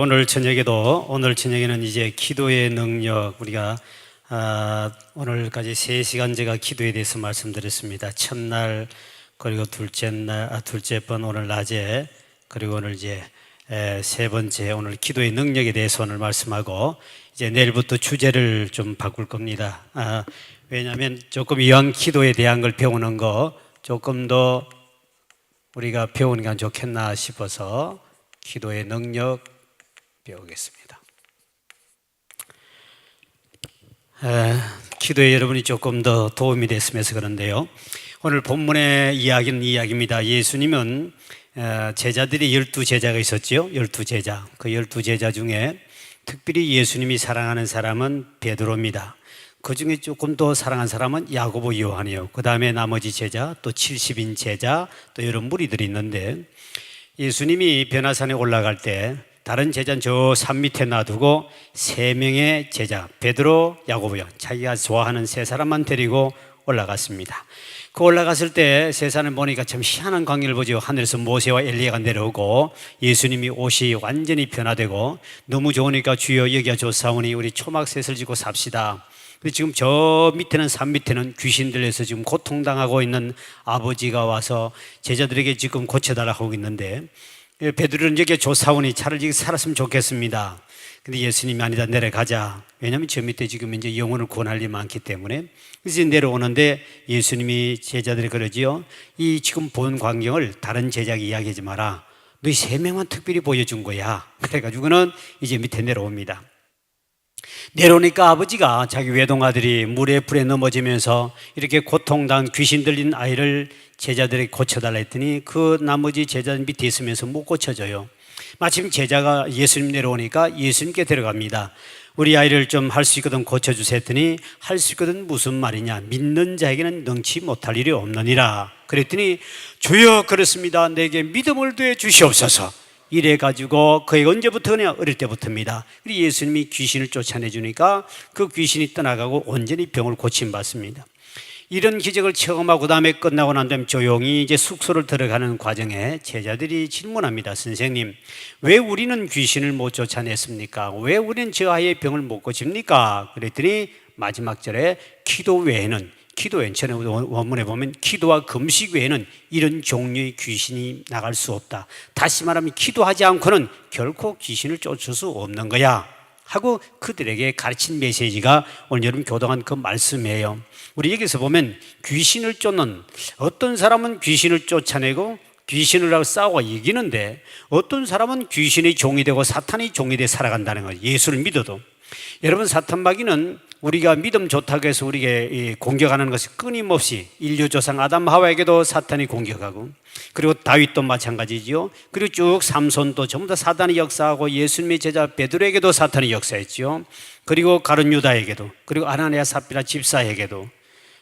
오늘 저녁에는 이제 기도의 능력, 우리가 오늘까지 3시간 제가 기도에 대해서 말씀드렸습니다. 첫날, 그리고 둘째 번 오늘 낮에, 그리고 오늘 이제 세 번째 오늘 기도의 능력에 대해서 오늘 말씀하고, 이제 내일부터 주제를 좀 바꿀 겁니다. 왜냐하면 조금 이왕 기도에 대한 걸 배우는 거 조금 더 우리가 배우는 게 좋겠나 싶어서 기도의 능력 배우겠습니다. 기도에 여러분이 조금 더 도움이 됐으면 해서 그런데요, 오늘 본문의 이야기는 이야기입니다. 예수님은 제자들이 12제자가 있었죠. 12제자. 그 12제자 중에 특별히 예수님이 사랑하는 사람은 베드로입니다. 그 중에 조금 더 사랑하는 사람은 야고보, 요한이에요. 그 다음에 나머지 제자, 또 70인 제자, 또 여러 무리들이 있는데, 예수님이 변화산에 올라갈 때 다른 제자는 저 산 밑에 놔두고 3명의 제자, 베드로, 야고보, 요한, 자기가 좋아하는 3사람만 데리고 올라갔습니다. 그 올라갔을 때 세상을 보니까 참 희한한 광경을 보죠. 하늘에서 모세와 엘리야가 내려오고 예수님이 옷이 완전히 변화되고, 너무 좋으니까 주여 여기가 좋사오니 우리 초막셋을 지고 삽시다. 근데 지금 저 밑에는, 산 밑에는 귀신 들려서 지금 고통당하고 있는 아버지가 와서 제자들에게 지금 고쳐달라고 하고 있는데, 베드로는 여기가 좋사오니 차라리 살았으면 좋겠습니다. 근데 예수님이 아니다, 내려가자. 왜냐하면 저 밑에 지금 이제 영혼을 구원할 일이 많기 때문에. 그래서 내려오는데 예수님이 제자들이 그러지요, 이 지금 본 광경을 다른 제자에게 이야기하지 마라. 너희 3명만 특별히 보여준 거야. 그래가지고는 이제 밑에 내려옵니다. 내려오니까 아버지가 자기 외동아들이 물에 불에 넘어지면서 이렇게 고통당 귀신 들린 아이를 제자들에게 고쳐달라 했더니 그 나머지 제자들 밑에 있으면서 못 고쳐줘요. 마침 제자가 예수님 내려오니까 예수님께 데려갑니다. 우리 아이를 좀 할 수 있거든 고쳐주세요 했더니, 할 수 있거든 무슨 말이냐, 믿는 자에게는 능치 못할 일이 없느니라. 그랬더니 주여 그렇습니다, 내게 믿음을 더해 주시옵소서. 이래가지고 그게 언제부터 그냥 어릴 때부터입니다. 그리고 예수님이 귀신을 쫓아내주니까 그 귀신이 떠나가고 온전히 병을 고침받습니다. 이런 기적을 처음 하고 다음에 끝나고 난 다음에 조용히 이제 숙소를 들어가는 과정에 제자들이 질문합니다. 선생님, 왜 우리는 귀신을 못 쫓아냈습니까? 왜 우리는 저 아이의 병을 못 고칩니까? 그랬더니 마지막 절에 기도 외에는, 저는 원문에 보면 기도와 금식 외에는 이런 종류의 귀신이 나갈 수 없다. 다시 말하면 기도하지 않고는 결코 귀신을 쫓을 수 없는 거야 하고 그들에게 가르친 메시지가 오늘 여러분 교동한 그 말씀이에요. 우리 여기서 보면 귀신을 쫓는, 어떤 사람은 귀신을 쫓아내고 귀신을 하고 싸우고 이기는데, 어떤 사람은 귀신의 종이 되고 사탄의 종이 되어 살아간다는 거예요. 예수를 믿어도. 여러분, 사탄마귀는 우리가 믿음 좋다고 해서 우리에게 공격하는 것이 끊임없이, 인류 조상 아담 하와에게도 사탄이 공격하고, 그리고 다윗도 마찬가지지요. 그리고 쭉 삼손도 전부 다 사탄이 역사하고, 예수님의 제자 베드로에게도 사탄이 역사했지요. 그리고 가룟 유다에게도, 그리고 아나니아 삽비라 집사에게도,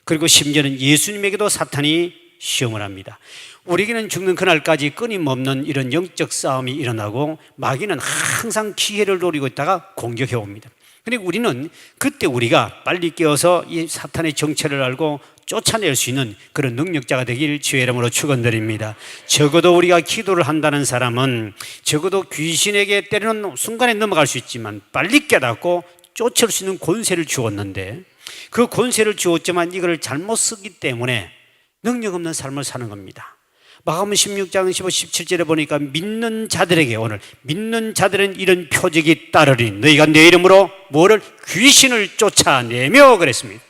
그리고 심지어는 예수님에게도 사탄이 시험을 합니다. 우리에게는 죽는 그날까지 끊임없는 이런 영적 싸움이 일어나고, 마귀는 항상 기회를 노리고 있다가 공격해 옵니다. 그런데 우리는 그때 우리가 빨리 깨어서 이 사탄의 정체를 알고 쫓아낼 수 있는 그런 능력자가 되길 주의 이름으로 축원드립니다. 적어도 우리가 기도를 한다는 사람은 적어도 귀신에게 때리는 순간에 넘어갈 수 있지만 빨리 깨닫고 쫓을 수 있는 권세를 주었는데, 그 권세를 주었지만 이걸 잘못 쓰기 때문에 능력 없는 삶을 사는 겁니다. 마가복음 16장 15, 17절에 보니까 믿는 자들에게, 오늘 믿는 자들은 이런 표적이 따르리. 너희가 내 이름으로 뭐를? 귀신을 쫓아내며 그랬습니다.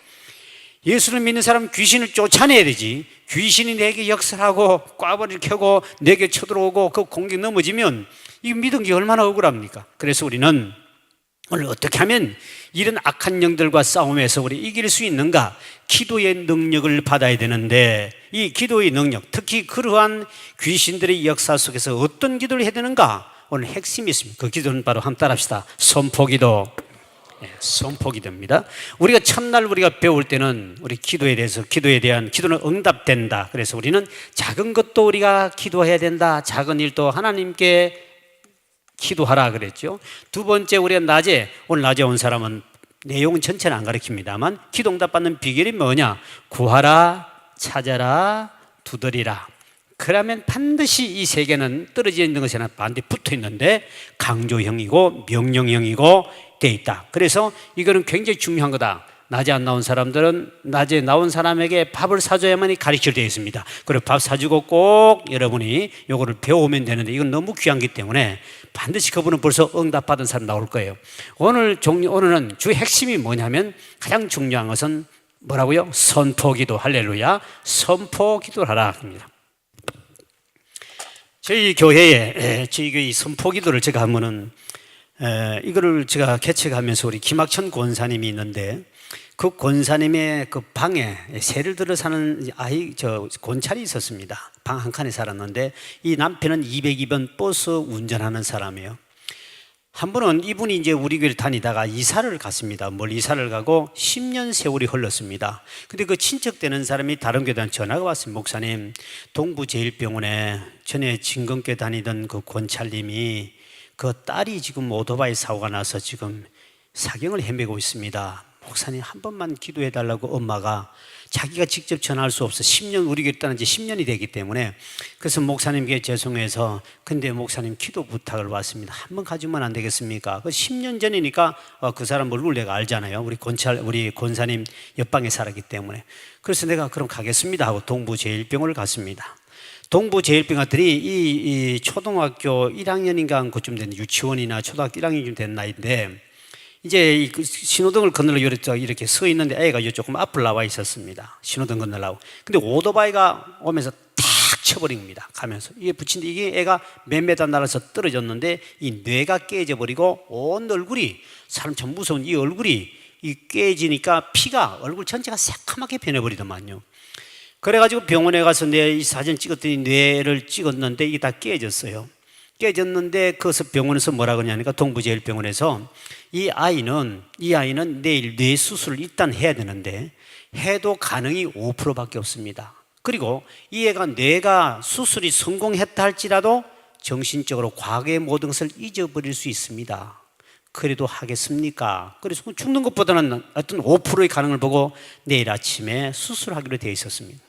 예수를 믿는 사람은 귀신을 쫓아내야 되지. 귀신이 내게 역설하고 꽈버리를 켜고 내게 쳐들어오고 그 공격 넘어지면 이 믿은 게 얼마나 억울합니까? 그래서 우리는 오늘 어떻게 하면 이런 악한 영들과 싸움에서 우리 이길 수 있는가? 기도의 능력을 받아야 되는데, 이 기도의 능력, 특히 그러한 귀신들의 역사 속에서 어떤 기도를 해야 되는가? 오늘 핵심이 있습니다. 그 기도는 바로 한번 따라합시다. 선포기도. 선포기도입니다. 우리가 첫날 우리가 배울 때는 우리 기도에 대해서, 기도는 응답된다. 그래서 우리는 작은 것도 우리가 기도해야 된다. 작은 일도 하나님께 기도하라 그랬죠. 두 번째, 우리가 오늘 낮에 온 사람은 내용은 전체는 안 가르칩니다만 기도 응답 받는 비결이 뭐냐? 구하라, 찾아라, 두드리라. 그러면 반드시 이 세 개는 떨어져 있는 것이 아니라 반대 붙어 있는데 강조형이고 명령형이고 돼 있다. 그래서 이거는 굉장히 중요한 거다. 낮에 안 나온 사람들은 낮에 나온 사람에게 밥을 사줘야만이 가르쳐 되어 있습니다. 그리고 밥 사주고 꼭 여러분이 이거를 배우면 되는데 이건 너무 귀한 거기 때문에 반드시 그분은 벌써 응답받은 사람 나올 거예요. 오늘은 주 핵심이 뭐냐면 가장 중요한 것은 뭐라고요? 선포기도. 할렐루야. 선포기도를 하라 합니다. 저희 교회에 저희 교회 선포기도를 제가 하면은 이거를 제가 개척하면서 우리 김학천 권사님이 있는데 그 권사님의 그 방에 새를 들어 사는 권찰이 있었습니다. 방 한 칸에 살았는데 이 남편은 202번 버스 운전하는 사람이에요. 한 번은 이분이 이제 우리 교회를 다니다가 이사를 갔습니다. 이사를 가고 10년 세월이 흘렀습니다. 근데 그 친척 되는 사람이 다른 교회에 전화가 왔습니다. 목사님, 동부제일병원에 전에 진검교회 다니던 그 권찰님이 그 딸이 지금 오토바이 사고가 나서 지금 사경을 헤매고 있습니다. 목사님 한 번만 기도해 달라고 엄마가 자기가 직접 전화할 수 없어. 10년 우리 교회 떠난 지 10년이 되기 때문에 그래서 목사님께 죄송해서 근데 목사님 기도 부탁을 받습니다. 한 번 가주면 안 되겠습니까? 그 10년 전이니까 그 사람 얼굴 내가 알잖아요. 우리 권사님 옆방에 살았기 때문에 그래서 내가 그럼 가겠습니다 하고 동부제일병원을 갔습니다. 동부제일병원들이 이 초등학교 1학년인가 그쯤 된 유치원이나 초등학교 1학년쯤 된 나이인데 이제 신호등을 건너려고 이렇게 서 있는데 애가 조금 앞을 나와 있었습니다. 신호등 건너려고. 근데 오토바이가 오면서 탁 쳐버린 겁니다. 가면서. 이게 붙인데 이게 애가 몇 메다 날아서 떨어졌는데 이 뇌가 깨져버리고 온 얼굴이 사람 참 무서운 이 얼굴이 이 깨지니까 피가 얼굴 전체가 새카맣게 변해버리더만요. 그래가지고 병원에 가서 내 이 사진 찍었더니 뇌를 찍었는데 이게 다 깨졌어요. 깨졌는데 그래서 병원에서 뭐라 그러냐니까 동부제일병원에서 이 아이는 내일 뇌 수술을 일단 해야 되는데 해도 가능이 5%밖에 없습니다. 그리고 이 애가 뇌가 수술이 성공했다 할지라도 정신적으로 과거의 모든 것을 잊어버릴 수 있습니다. 그래도 하겠습니까? 그래서 죽는 것보다는 어떤 5%의 가능을 보고 내일 아침에 수술하기로 되어 있었습니다.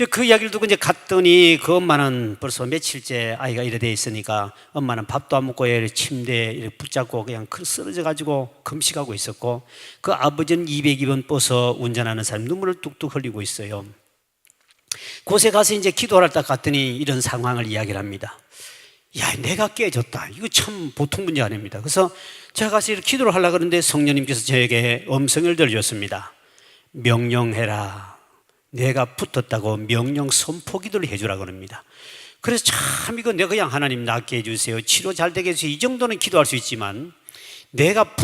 그 이야기를 듣고 이제 갔더니 그 엄마는 벌써 며칠째 아이가 이래 돼 있으니까 엄마는 밥도 안 먹고 침대에 이렇게 붙잡고 그냥 쓰러져 가지고 금식하고 있었고 그 아버지는 202번 버스 운전하는 사람 눈물을 뚝뚝 흘리고 있어요. 곳에 가서 이제 기도를 딱 갔더니 이런 상황을 이야기를 합니다. 야, 내가 깨졌다. 이거 참 보통 문제 아닙니다. 그래서 제가 가서 이렇게 기도를 하려고 그러는데 성령님께서 저에게 음성을 들려줬습니다. 명령해라. 내가 붙었다고 명령 선포 기도를 해주라고 합니다. 그래서 참 이거 내가 그냥 하나님 낫게 해주세요. 치료 잘 되게 해주세요. 이 정도는 기도할 수 있지만 내가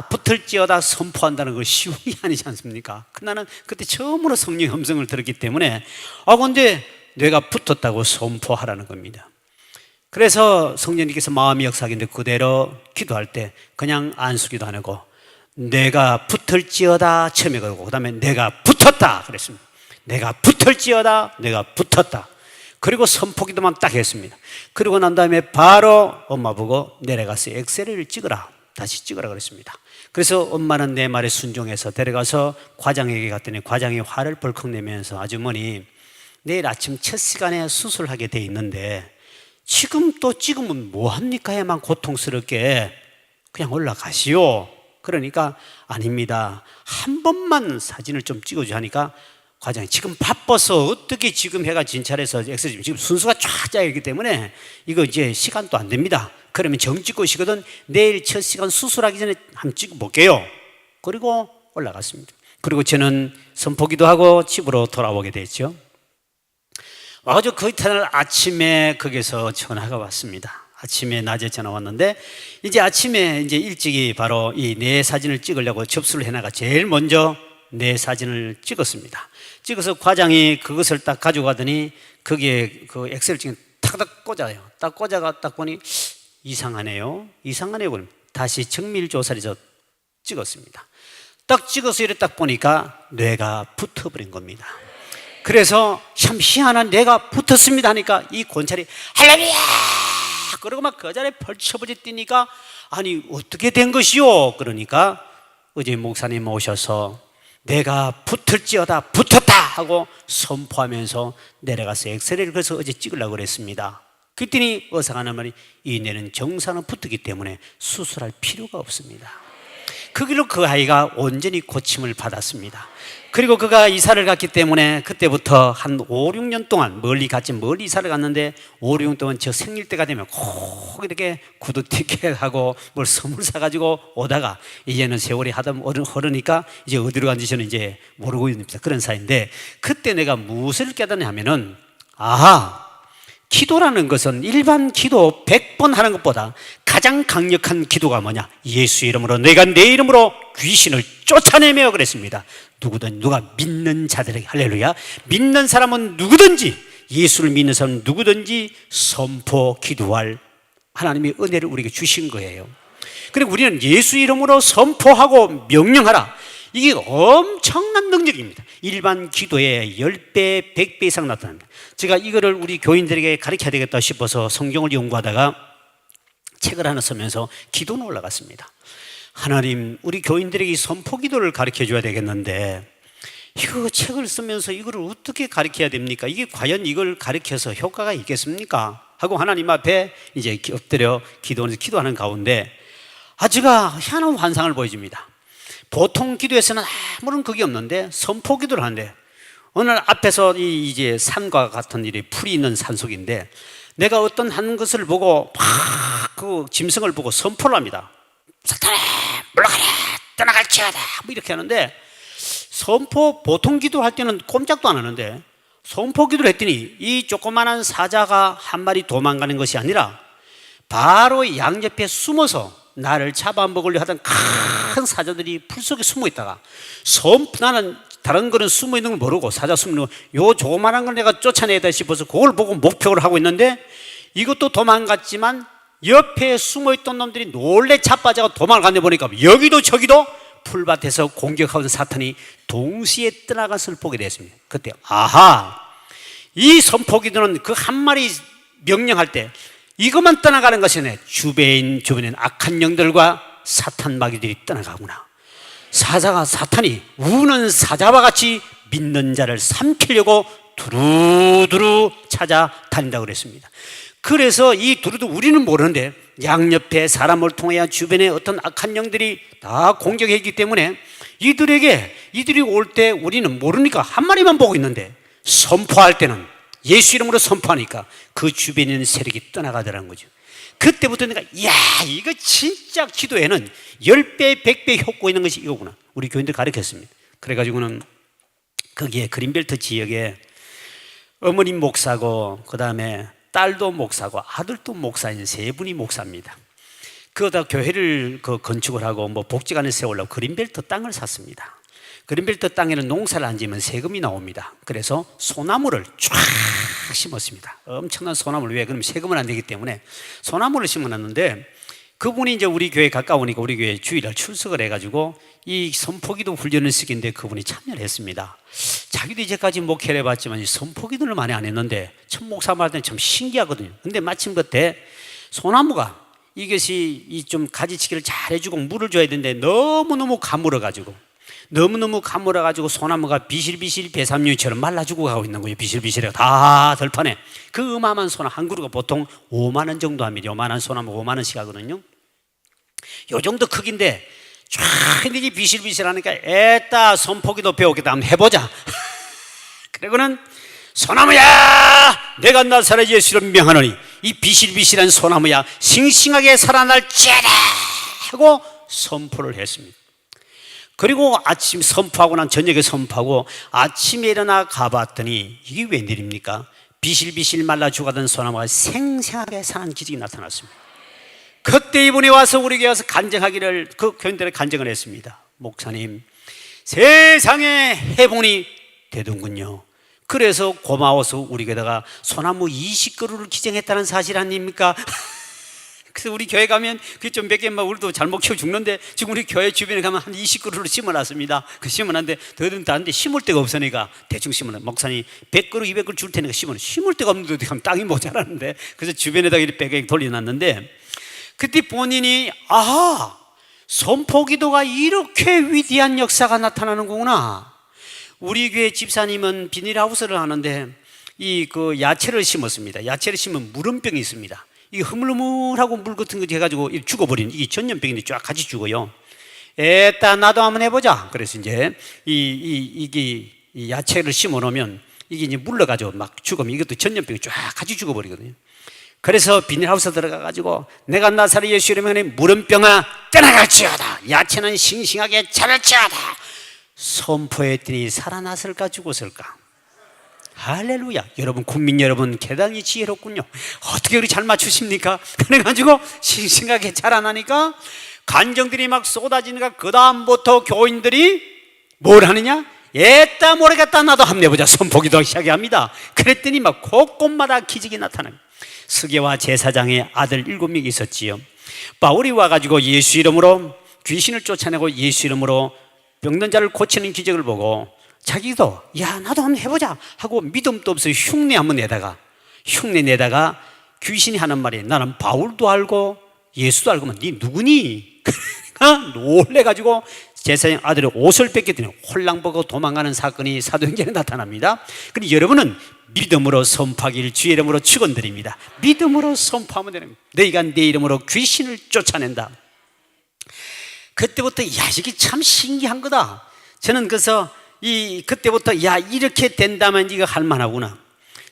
붙을지어다 선포한다는 거 쉬운 게 아니지 않습니까? 나는 그때 처음으로 성령의 음성을 들었기 때문에 근데 내가 붙었다고 선포하라는 겁니다. 그래서 성령님께서 마음이 역사하는데 그대로 기도할 때 그냥 안수기도 안 하고 내가 붙을지어다 처음에 그러고 그 다음에 내가 붙었다 그랬습니다. 내가 붙을지어다 내가 붙었다. 그리고 선포기도만 딱 했습니다. 그리고 난 다음에 바로 엄마 보고 내려가서 엑스레이를 찍어라. 다시 찍으라 그랬습니다. 그래서 엄마는 내 말에 순종해서 데려가서 과장에게 갔더니 과장이 화를 벌컥 내면서 아주머니 내일 아침 첫 시간에 수술하게 돼 있는데 지금 또 찍으면 뭐합니까? 해만 고통스럽게 그냥 올라가시오. 그러니까 아닙니다. 한 번만 사진을 좀 찍어줘 하니까 과장이 지금 바빠서 어떻게 지금 해가 진찰해서 엑스레이 지금 순서가 쫙 짜여있기 때문에 이거 이제 시간도 안 됩니다. 그러면 정 찍고 오시거든 내일 첫 시간 수술하기 전에 한번 찍어볼게요. 그리고 올라갔습니다. 그리고 저는 선포기도 하고 집으로 돌아오게 됐죠. 아주 그 이튿날 아침에 거기서 전화가 왔습니다. 아침에 낮에 전화 왔는데 이제 아침에 이제 일찍이 바로 이 내 사진을 찍으려고 접수를 해나가 제일 먼저 내 사진을 찍었습니다. 찍어서 과장이 그것을 딱 가져가더니 거기에 그 엑셀 찍은 탁탁 꽂아요. 딱 꽂아가 딱 보니 이상하네요. 이상하네요. 다시 정밀조사를 찍었습니다. 딱 찍어서 이렇게 딱 보니까 뇌가 붙어버린 겁니다. 그래서 참 희한한 뇌가 붙었습니다 하니까 이 권찰이 할렐루야! 그러고 막 그 자리에 펼쳐버리 뛰니까 아니 어떻게 된 것이요? 그러니까 어제 목사님 오셔서 내가 붙을지어다 붙었다 하고 선포하면서 내려가서 엑스레이를 그래서 어제 찍으려고 그랬습니다. 그랬더니 의사가 하는 말이 이 뇌는 정상으로 붙었기 때문에 수술할 필요가 없습니다. 그 길로 그 아이가 온전히 고침을 받았습니다. 그리고 그가 이사를 갔기 때문에 그때부터 한 5, 6년 동안 멀리 이사를 갔는데 5, 6년 동안 저 생일 때가 되면 꼭 이렇게 구두 티켓하고 뭘 선물 사가지고 오다가 이제는 세월이 하다 흐르니까 이제 어디로 간지 저는 이제 모르고 있습니다. 그런 사이인데 그때 내가 무엇을 깨닫냐면은 기도라는 것은 일반 기도 100번 하는 것보다 가장 강력한 기도가 뭐냐? 예수 이름으로 내가 내 이름으로 귀신을 쫓아내며 그랬습니다. 누가 믿는 자들에게 할렐루야. 믿는 사람은 누구든지 예수를 믿는 사람은 누구든지 선포 기도할 하나님의 은혜를 우리에게 주신 거예요. 그리고 우리는 예수 이름으로 선포하고 명령하라. 이게 엄청난 능력입니다. 일반 기도의 10배, 100배 이상 나타납니다. 제가 이거를 우리 교인들에게 가르쳐야 되겠다 싶어서 성경을 연구하다가 책을 하나 쓰면서 기도는 올라갔습니다. 하나님, 우리 교인들에게 선포 기도를 가르쳐 줘야 되겠는데 이거 책을 쓰면서 이거를 어떻게 가르쳐야 됩니까? 이게 과연 이걸 가르쳐서 효과가 있겠습니까? 하고 하나님 앞에 이제 엎드려 기도하는 가운데 제가 희한한 환상을 보여줍니다. 보통 기도에서는 아무런 그게 없는데 선포 기도를 하는데 어느 날 앞에서 이제 산과 같은 일이 풀이 있는 산속인데 내가 어떤 한 것을 보고 막 그 짐승을 보고 선포를 합니다. 사탄아 물러가라 떠나갈지어다 뭐 이렇게 하는데 보통 기도할 때는 꼼짝도 안 하는데 선포 기도를 했더니 이 조그만한 사자가 한 마리 도망가는 것이 아니라 바로 양옆에 숨어서 나를 잡아먹으려 하던 큰 사자들이 풀 속에 숨어 있다가 나는 다른 거는 숨어 있는 걸 모르고 사자 숨는 요 조그만한 걸 내가 쫓아내다 싶어서 그걸 보고 목표를 하고 있는데 이것도 도망갔지만 옆에 숨어 있던 놈들이 놀래 자빠져가 도망갔는데 보니까 여기도 저기도 풀밭에서 공격하는 사탄이 동시에 떠나간 것을 보게 됐습니다. 그때 이 선포기도는 그 한 마리 명령할 때 이것만 떠나가는 것이 아니라 주변엔 악한 영들과 사탄 마귀들이 떠나가구나. 사탄이 우는 사자와 같이 믿는 자를 삼키려고 두루두루 찾아다닌다고 그랬습니다. 그래서 이 두루두 우리는 모르는데 양옆에 사람을 통해 주변에 어떤 악한 영들이 다 공격했기 때문에 이들이 올 때 우리는 모르니까 한 마리만 보고 있는데 선포할 때는 예수 이름으로 선포하니까 그 주변에 있는 세력이 떠나가더라는 거죠. 그때부터 내가 이거 진짜 기도에는 10배, 100배 효과 있는 것이 이거구나. 우리 교인들 가르쳤습니다. 그래가지고는 거기에 그린벨트 지역에 어머니 목사고 그 다음에 딸도 목사고 아들도 목사인 세 분이 목사입니다. 그러다 교회를 건축을 하고 복지관을 세우려고 그린벨트 땅을 샀습니다. 그린벨트 땅에는 농사를 안 지으면 세금이 나옵니다. 그래서 소나무를 쫙 심었습니다. 엄청난 소나무를 왜? 그럼 세금은 안 되기 때문에 소나무를 심어놨는데 그분이 이제 우리 교회 가까우니까 우리 교회 주일날 출석을 해가지고 이 선포기도 훈련을 시키는데 그분이 참여를 했습니다. 자기도 이제까지 목회를 해봤지만 선포기도를 많이 안 했는데 첫 목사 말 때는 참 신기하거든요. 근데 마침 그때 소나무가 이것이 좀 가지치기를 잘 해주고 물을 줘야 되는데 너무너무 가물어가지고 소나무가 비실비실 배삼류처럼 말라 죽어가고 있는 거예요. 비실비실해 다 덜판에. 그 어마어마한 소나무 한 그루가 보통 5만 원 정도 합니다. 요만한 소나무 5만 원씩 하거든요. 요 정도 크기인데 쫙 이게 비실비실하니까 애따 선포기도 배우겠다 한번 해보자. 그리고는 소나무야 내가 나사렛 예수를 명하노니 이 비실비실한 소나무야 싱싱하게 살아날지어다 하고 선포를 했습니다. 그리고 아침 선포하고 난 저녁에 선포하고 아침에 일어나 가봤더니 이게 웬일입니까? 비실비실 말라 죽어가던 소나무가 생생하게 사는 기적이 나타났습니다. 그때 이분이 와서 우리 교회 와서 간증하기를 그 교인들의 간증을 했습니다. 목사님 세상에 해본이 되던군요. 그래서 고마워서 우리 교회다가 소나무 20그루를 기증했다는 사실 아닙니까? 그래서 우리 교회 가면 그게 좀 몇 개만 우리도 잘못 키워 죽는데 지금 우리 교회 주변에 가면 한 20그루를 심어놨습니다. 그 심어놨는데 더듬 다는데 심을 데가 없으니까 대충 심어놨. 목사님 100그루 200그루 줄 테니까 심을 데가 없는데 어떻게 하면 땅이 모자라는데 그래서 주변에다가 이렇게 빼게 돌려놨는데 그때 본인이 선포기도가 이렇게 위대한 역사가 나타나는 거구나. 우리 교회 집사님은 비닐하우스를 하는데 이 그 야채를 심었습니다. 야채를 심으면 물음병이 있습니다. 이 흐물흐물하고 물 같은 거 해가지고 죽어버리는, 이게 전염병인데 쫙 같이 죽어요. 에따 나도 한번 해보자. 그래서 이제 이게 이 야채를 심어 놓으면 이게 이제 물러가지고 막 죽으면 이것도 전염병이 쫙 같이 죽어버리거든요. 그래서 비닐하우스 들어가가지고 내가 나사렛 예수 이름으로 물음병아 떠나갈지어다, 야채는 싱싱하게 자랄지어다 선포했더니 살아났을까 죽었을까? 할렐루야. 여러분, 국민 여러분, 대단히 지혜롭군요. 어떻게 그렇게 잘 맞추십니까? 그래가지고 싱싱하게 자라나니까 간정들이 막 쏟아지니까 그 다음부터 교인들이 뭘 하느냐? 에따 모르겠다, 나도 한번 해보자 선포기도 시작합니다. 그랬더니 막 곳곳마다 기적이 나타나요. 스게와 제사장의 아들 7명이 있었지요. 바울이 와가지고 예수 이름으로 귀신을 쫓아내고 예수 이름으로 병든 자를 고치는 기적을 보고 자기도 야 나도 한번 해보자 하고 믿음도 없어요. 흉내 한번 내다가 귀신이 하는 말이 나는 바울도 알고 예수도 알고 네 누구니? 그러니까 놀래가지고 제사장 아들의 옷을 뺏겼더니 홀랑 벗고 도망가는 사건이 사도행전에 나타납니다. 그런데 여러분은 믿음으로 선포하기를 주의 이름으로 축원드립니다. 믿음으로 선포하면 되는 겁니다. 너희가 내 이름으로 귀신을 쫓아낸다. 그때부터 야 이게 참 신기한 거다. 저는 그래서 그때부터 야 이렇게 된다면 이거 할만하구나.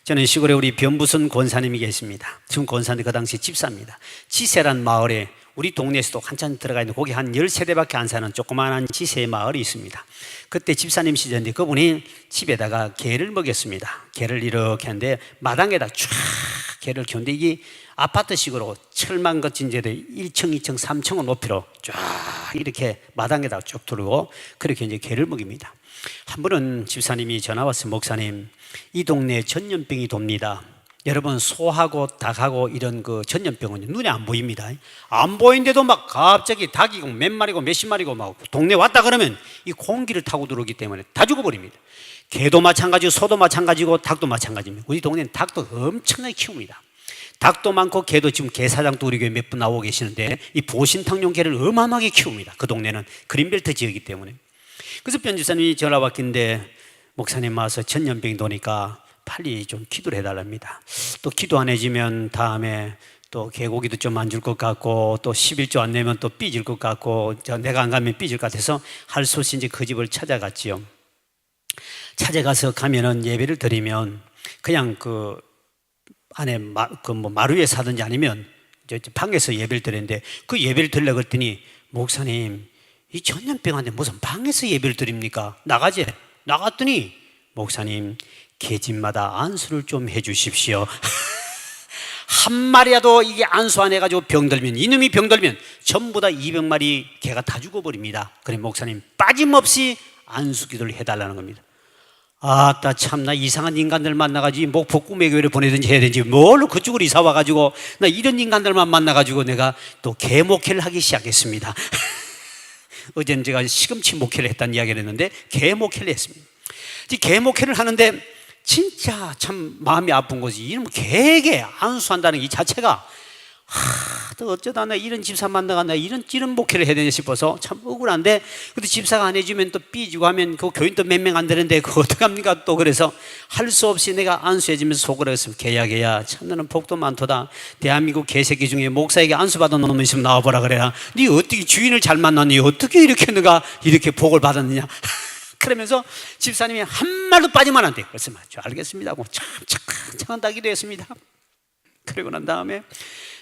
저는 시골에 우리 변부순 권사님이 계십니다. 지금 권사님 그 당시 집사입니다. 지세란 마을에 우리 동네에서도 한참 들어가 있는 거기 한 10세대밖에 안 사는 조그마한 지세의 마을이 있습니다. 그때 집사님 시절인데 그분이 집에다가 개를 먹였습니다. 개를 이렇게 하는데 마당에다 쫙 개를 키우는데 이게 아파트식으로 철만 거친 데도 1층, 2층, 3층을 높이로 쫙 이렇게 마당에다 쭉 두르고 그렇게 이제 개를 먹입니다. 한 번은 집사님이 전화 왔어요. 목사님, 이 동네에 전염병이 돕니다. 여러분, 소하고 닭하고 이런 그 전염병은 눈에 안 보입니다. 안 보이는데도 막 갑자기 닭이고 몇 마리고 몇십 마리고 막 동네 왔다 그러면 이 공기를 타고 들어오기 때문에 다 죽어버립니다. 개도 마찬가지고 소도 마찬가지고 닭도 마찬가지입니다. 우리 동네는 닭도 엄청나게 키웁니다. 닭도 많고 개도, 지금 개사장도 우리 교회 몇 분 나오고 계시는데 이 보신탕용 개를 어마어마하게 키웁니다. 그 동네는 그린벨트 지역이기 때문에. 그래서 변집사님이 전화 왔긴데 목사님 와서 전염병이 도니까 빨리 좀 기도를 해달랍니다. 또 기도 안 해주면 다음에 또 개고기도 좀 안 줄 것 같고 또 11조 안 내면 또 삐질 것 같고 내가 안 가면 삐질 것 같아서 할 수 없이 이제 그 집을 찾아갔지요. 찾아가서 가면은 예배를 드리면 그냥 그 안에 마루에 사든지 아니면 이제 방에서 예배를 드리는데 그 예배를 드리려고 했더니 목사님 이 전염병한테 무슨 방에서 예배를 드립니까? 나갔더니 목사님 개집마다 안수를 좀 해주십시오. 한 마리라도 이게 안수 안 해가지고 병들면 이놈이 병들면 전부 다 200마리 개가 다 죽어버립니다. 그래 목사님 빠짐없이 안수 기도를 해달라는 겁니다. 아따 참나 이상한 인간들 만나가지고 목포 꿈의 교회를 보내든지 해야 되는지 뭘로 그쪽으로 이사 와가지고 나 이런 인간들만 만나가지고 내가 또 개 목회를 하기 시작했습니다. 어제는 제가 시금치 목회를 했다는 이야기를 했는데 개 목회를 했습니다. 개 목회를 하는데 진짜 참 마음이 아픈 거지. 이런 개에게 안수한다는 이 자체가 또 어쩌다 나 이런 집사 만나가 나 이런 목회를 해야 되냐 싶어서 참 억울한데 근데 집사가 안 해주면 또 삐지고 하면 그 교인도 몇 명 안 되는데 그거 어떡합니까 또. 그래서 할 수 없이 내가 안수해주면서 속으로 했으면 개야 참 너는 복도 많도다. 대한민국 개새끼 중에 목사에게 안수받은 놈 있으면 나와보라 그래라. 네 어떻게 주인을 잘 만났니? 어떻게 이렇게 너가 이렇게 복을 받았느냐. 그러면서 집사님이 한 말도 빠지면 안 돼. 그래서 알겠습니다 하고 참 기도했습니다. 그리고 난 다음에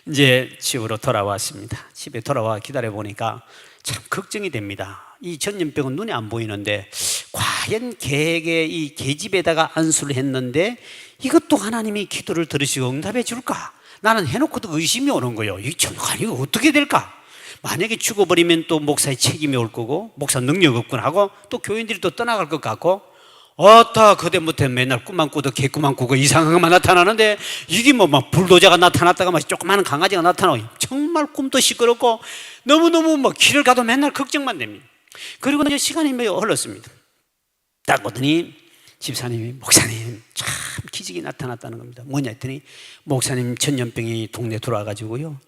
이제 집으로 돌아왔습니다. 집에 돌아와 기다려보니까 참 걱정이 됩니다. 이 전염병은 눈에 안 보이는데 과연 개에게 이 개집에다가 안수를 했는데 이것도 하나님이 기도를 들으시고 응답해 줄까? 나는 해놓고도 의심이 오는 거예요. 이거 어떻게 될까? 만약에 죽어버리면 또 목사의 책임이 올 거고 목사 능력 없구나 하고 또 교인들이 또 떠나갈 것 같고 그때부터 맨날 꿈만 꾸도 개꿈만 꾸고 이상한 것만 나타나는데 이게 막 불도저가 나타났다가 막 조그마한 강아지가 나타나고 정말 꿈도 시끄럽고 너무너무 막 길을 가도 맨날 걱정만 됩니다. 그리고 이제 시간이 흘렀습니다. 딱 보더니 집사님이 목사님 참 기적이 나타났다는 겁니다. 뭐냐 했더니 목사님 전염병이 동네 들어와가지고요,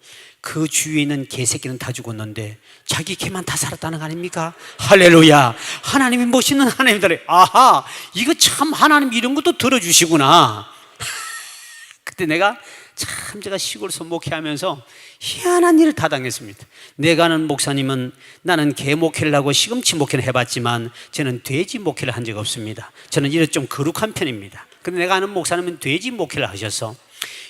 그 주위에 있는 개새끼는 다 죽었는데 자기 개만 다 살았다는 거 아닙니까? 할렐루야. 하나님이 멋있는 하나님들. 아하, 이거 참 하나님 이런 것도 들어주시구나. 그때 내가 참, 제가 시골에서 목회하면서 희한한 일을 다 당했습니다. 내가 아는 목사님은 나는 개 목회를 하고 시금치 목회를 해봤지만 저는 돼지 목회를 한 적 없습니다. 저는 이래 좀 거룩한 편입니다. 근데 내가 아는 목사님은 돼지 목회를 하셔서,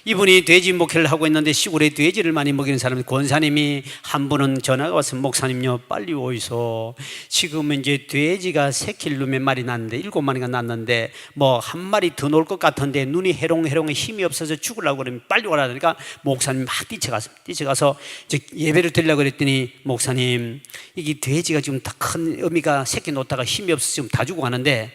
이분이 돼지 목회를 하고 있는데 시골에 돼지를 많이 먹이는 사람이, 권사님이 한 분은 전화가 와서 목사님요 빨리 오이소, 지금 이제 돼지가 새끼를 몇 마리 낳았는데 7마리가 낳았는데 뭐 한 마리 더 놓을 것 같은데 눈이 해롱해롱해 힘이 없어서 죽으려고 그러면 빨리 오라 그러니까 목사님 막 뛰쳐가서 이제 예배를 드리려고 그랬더니, 목사님 이게 돼지가 지금 다 큰 어미가 새끼 놓다가 힘이 없어서 지금 다 죽어가는데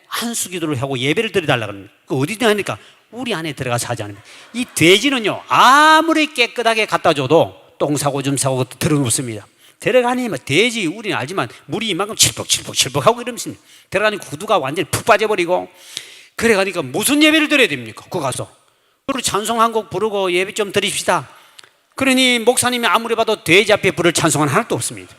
한수기도를 하고 예배를 드려달라 그럽니다. 그 어디냐 하니까 우리 안에 들어가서 하지 않으면, 이 돼지는요 아무리 깨끗하게 갖다 줘도 똥 사고 좀 사고 들어눕습니다. 들어가니 돼지, 우리는 알지만 물이 이만큼 칠퍽 하고 이러면서 들어가니 구두가 완전히 푹 빠져버리고, 그래가니까 무슨 예배를 드려야 됩니까? 그거 가서 그리고 찬송 한 곡 부르고 예배 좀 드립시다. 그러니 목사님이 아무리 봐도 돼지 앞에 부를 찬송은 하나도 없습니다.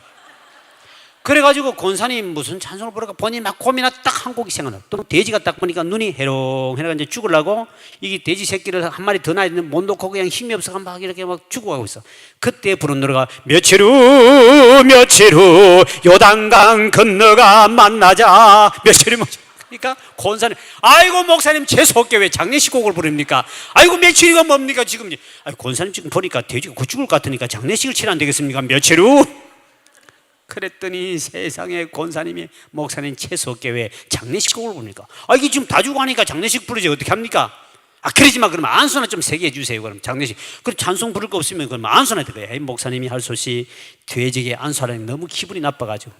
그래가지고 권사님 무슨 찬송을 부르까 본인이 막 고민하다 딱 한 곡이 생각나. 또 돼지가 딱 보니까 눈이 해롱해가 이제 죽으려고, 이게 돼지 새끼를 한 마리 더 낳아 있는데 못 놓고 그냥 힘이 없어가 막 이렇게 막 죽어가고 있어. 그때 부른 노래가 며칠 후 요단강 건너가 만나자. 며칠 후. 그러니까 권사님, 아이고 목사님 재수없게 왜 장례식 곡을 부릅니까? 아이고 며칠이가 뭡니까 지금? 아이고 권사님 지금 보니까 돼지가 곧 죽을 것 같으니까 장례식을 치러 안 되겠습니까? 며칠 후. 그랬더니 세상에 권사님이, 목사님 재수없게 왜 장례식 곡을 부릅니까? 아 이게 지금 다 죽어 하니까 장례식 부르지 어떻게 합니까? 아 그러지 마. 그러면 안수나 좀 세게 해주세요. 그럼 장례식, 그럼 찬송 부를 거 없으면 그러면 안수나 드려요. 목사님이 할 수 없이 돼지에게 안수하라니 너무 기분이 나빠가지고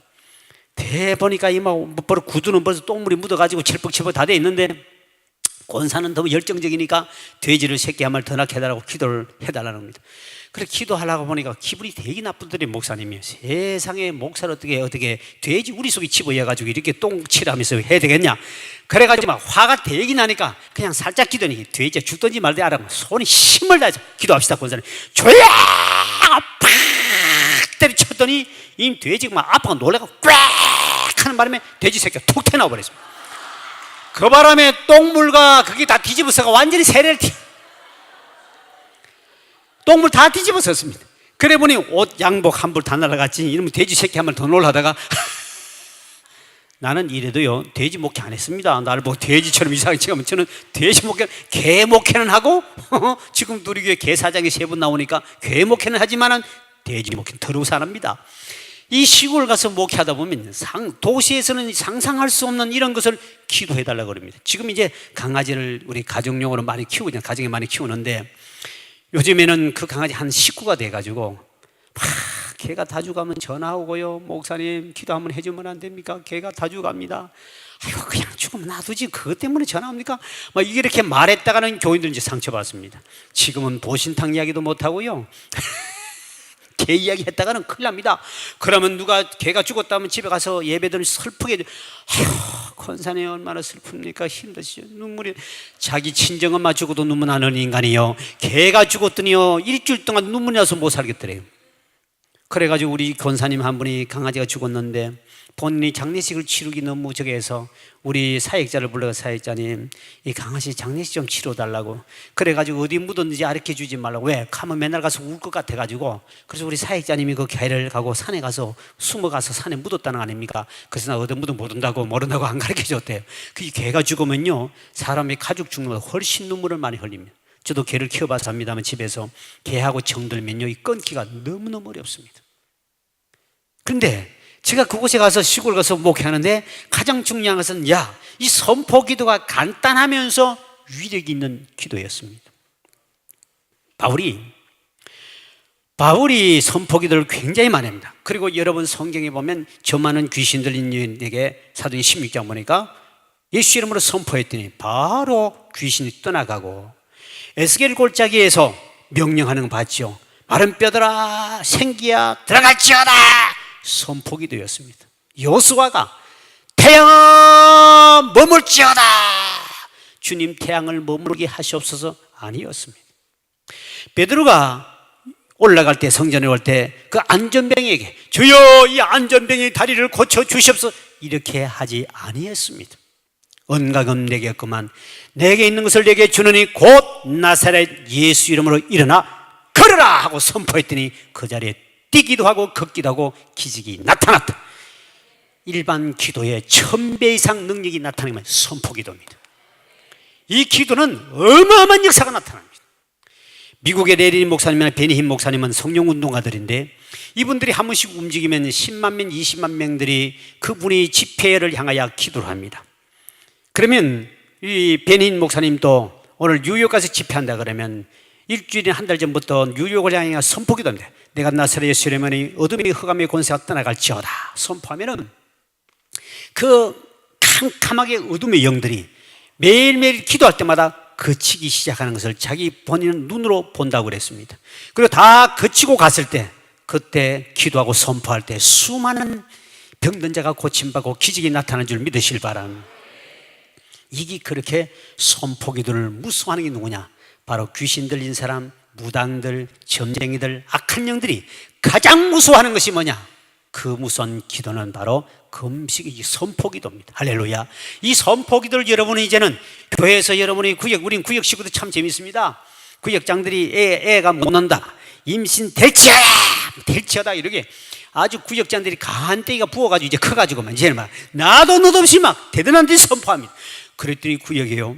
대보니까 이막 벌써 구두는 벌써 똥물이 묻어가지고 칠퍽칠퍽 다 돼 있는데, 권사는 너무 열정적이니까 돼지를 새끼 한 마리 더 낳게 해달라고 기도를 해달라는 겁니다. 그래 기도하려고 보니까 기분이 되게 나쁘더니 목사님이, 세상에 목사를 어떻게 돼지 우리 속에 집어여가지고 이렇게 똥칠하면서 해야 되겠냐. 그래가지고 막 화가 되게 나니까 그냥 살짝 기도니 돼지가 죽든지 말든지 알아보고 손이 힘을 다해서 기도합시다. 권사님 조야 팍 때려쳤더니 이 돼지가 막 아파가 놀래고 꽉 하는 바람에 돼지 새끼가 툭 튀어나와 버렸습니다. 그 바람에 똥물과 그게 다 뒤집어서가 완전히 세례를 똥물 다 뒤집어졌습니다. 그래 보니 옷 양복 한 벌 다 날아갔지. 이러면 돼지 새끼 한 번 더 놀라다가 나는 이래도요 돼지 목회 안 했습니다. 나를 보고 돼지처럼 이상하게 지금 저는 돼지 목회, 개 목회는 하고 지금 우리 교회 개 사장이 3분 나오니까 개 목회는 하지만은 돼지 목회는 더러운 사람입니다. 이 시골 가서 목회하다 보면 도시에서는 상상할 수 없는 이런 것을 기도해달라고 그럽니다. 지금 이제 강아지를 우리 가정용으로 많이 키우고 있잖아요. 가정에 많이 키우는데 요즘에는 그 강아지 한 식구가 돼가지고 막 개가 다 죽어가면 전화 오고요. 목사님 기도 한번 해주면 안 됩니까? 개가 다 죽어갑니다. 아이고 그냥 죽으면 놔두지 그것 때문에 전화합니까? 막 이렇게 말했다가는 교인들 이제 상처받습니다. 지금은 보신탕 이야기도 못하고요. 개 이야기 했다가는 큰일 납니다. 그러면 누가 개가 죽었다면 집에 가서 예배드리면 슬프게, 아휴 권사님 얼마나 슬픕니까? 힘드시죠? 눈물이, 자기 친정엄마 죽어도 눈물 나는 인간이요 개가 죽었더니요 일주일 동안 눈물이 나서 못 살겠더래요. 그래가지고 우리 권사님 한 분이 강아지가 죽었는데 본인이 장례식을 치르기 너무 저기 해서 우리 사역자를 불러서, 사역자님 이 강아지 장례식 좀 치러달라고. 그래가지고 어디 묻었는지 알려주지 말라고. 왜? 가면 맨날 가서 울 것 같아가지고. 그래서 우리 사역자님이 그 개를 가고 산에 가서 숨어가서 산에 묻었다는 거 아닙니까? 그래서 나 어디 묻어 모른다고 안 가르쳐줬대요. 그 개가 죽으면요 사람이 가죽 죽는 것보다 훨씬 눈물을 많이 흘립니다. 저도 개를 키워봐서 합니다만 집에서 개하고 정들면요 이 끊기가 너무너무 어렵습니다. 그런데 제가 그곳에 가서 시골 가서 목회하는데 가장 중요한 것은 이 선포 기도가 간단하면서 위력이 있는 기도였습니다. 바울이 선포 기도를 굉장히 많이 합니다. 그리고 여러분 성경에 보면 저 많은 귀신 들린 여인에게 사도행 16장 보니까 예수 이름으로 선포했더니 바로 귀신이 떠나가고, 에스겔 골짜기에서 명령하는 거 봤죠. 마른 뼈들아 생기야 들어갈지어다 선포기도였습니다. 여호수아가 태양아 태양아 머물지어다. 주님 태양을 머무르게 하시옵소서 아니었습니다. 베드로가 올라갈 때, 성전에 올 때 그 안전병에게 주여 이 안전병의 다리를 고쳐주시옵소서 이렇게 하지 아니했습니다. 언각은 내게 없구만 내게 있는 것을 내게 주느니 곧 나사렛 예수 이름으로 일어나 걸으라 하고 선포했더니 그 자리에 뛰기도 하고 걷기도 하고 기적이 나타났다. 일반 기도에 1000배 이상 능력이 나타나면 선포기도입니다. 이 기도는 어마어마한 역사가 나타납니다. 미국의 레린 목사님이나 베니힘 목사님은 성령운동가들인데 이분들이 한 번씩 움직이면 10만 명, 20만 명들이 그분이 집회를 향하여 기도를 합니다. 그러면 이 베니힘 목사님도 오늘 뉴욕 가서 집회한다 그러면 일주일에 한 달 전부터 뉴욕을 향해 선포기도 합니다. 내가 나사렛 예수 이름으로 어둠의 흑암의 권세가 떠나갈지어다 선포하면은 그 캄캄하게 어둠의 영들이 매일매일 기도할 때마다 거치기 시작하는 것을 자기 본인은 눈으로 본다고 그랬습니다. 그리고 다 거치고 갔을 때 그때 기도하고 선포할 때 수많은 병든 자가 고침받고 기적이 나타나는 줄 믿으실 바랍니다. 이게 그렇게 선포기도를 무서워하는 게 누구냐? 바로 귀신 들린 사람, 무당들, 점쟁이들, 악한 영들이 가장 무서워하는 것이 뭐냐? 그 무서운 기도는 바로 금식이 선포기도입니다. 할렐루야. 이 선포기도를 여러분은 이제는 교회에서 여러분이 우린 구역 식구도 참 재밌습니다. 구역장들이 애가 못 난다, 임신 될지어다 이렇게 아주 구역장들이 간땡이가 부어가지고 이제 커가지고 이제 막 나도 너도없이 막 대단한 데 선포합니다. 그랬더니 구역이요,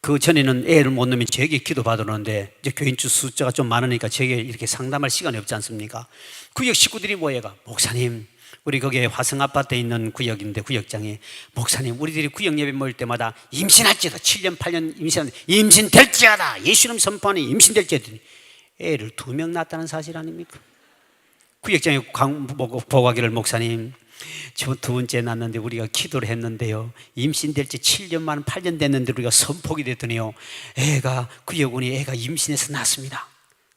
그 전에는 애를 못 낳으면 제게 기도 받으러는데 이제 교인수 숫자가 좀 많으니까 제게 이렇게 상담할 시간이 없지 않습니까? 구역 식구들이 뭐예요? 목사님, 우리 거기에 화성 아파트에 있는 구역인데 구역장이 목사님 우리들이 구역 예배 모일 때마다 임신할지어다 7년 8년 임신될지어다 예수 이름 선포하니 임신될지어다 애를 2명 낳았다는 사실 아닙니까? 구역장이 보고 하기를 목사님 저 2번째 낳았는데 우리가 기도를 했는데요 임신될지 7년 만 8년 됐는데 우리가 선포기 됐더니요 구역원이 애가 임신해서 낳았습니다.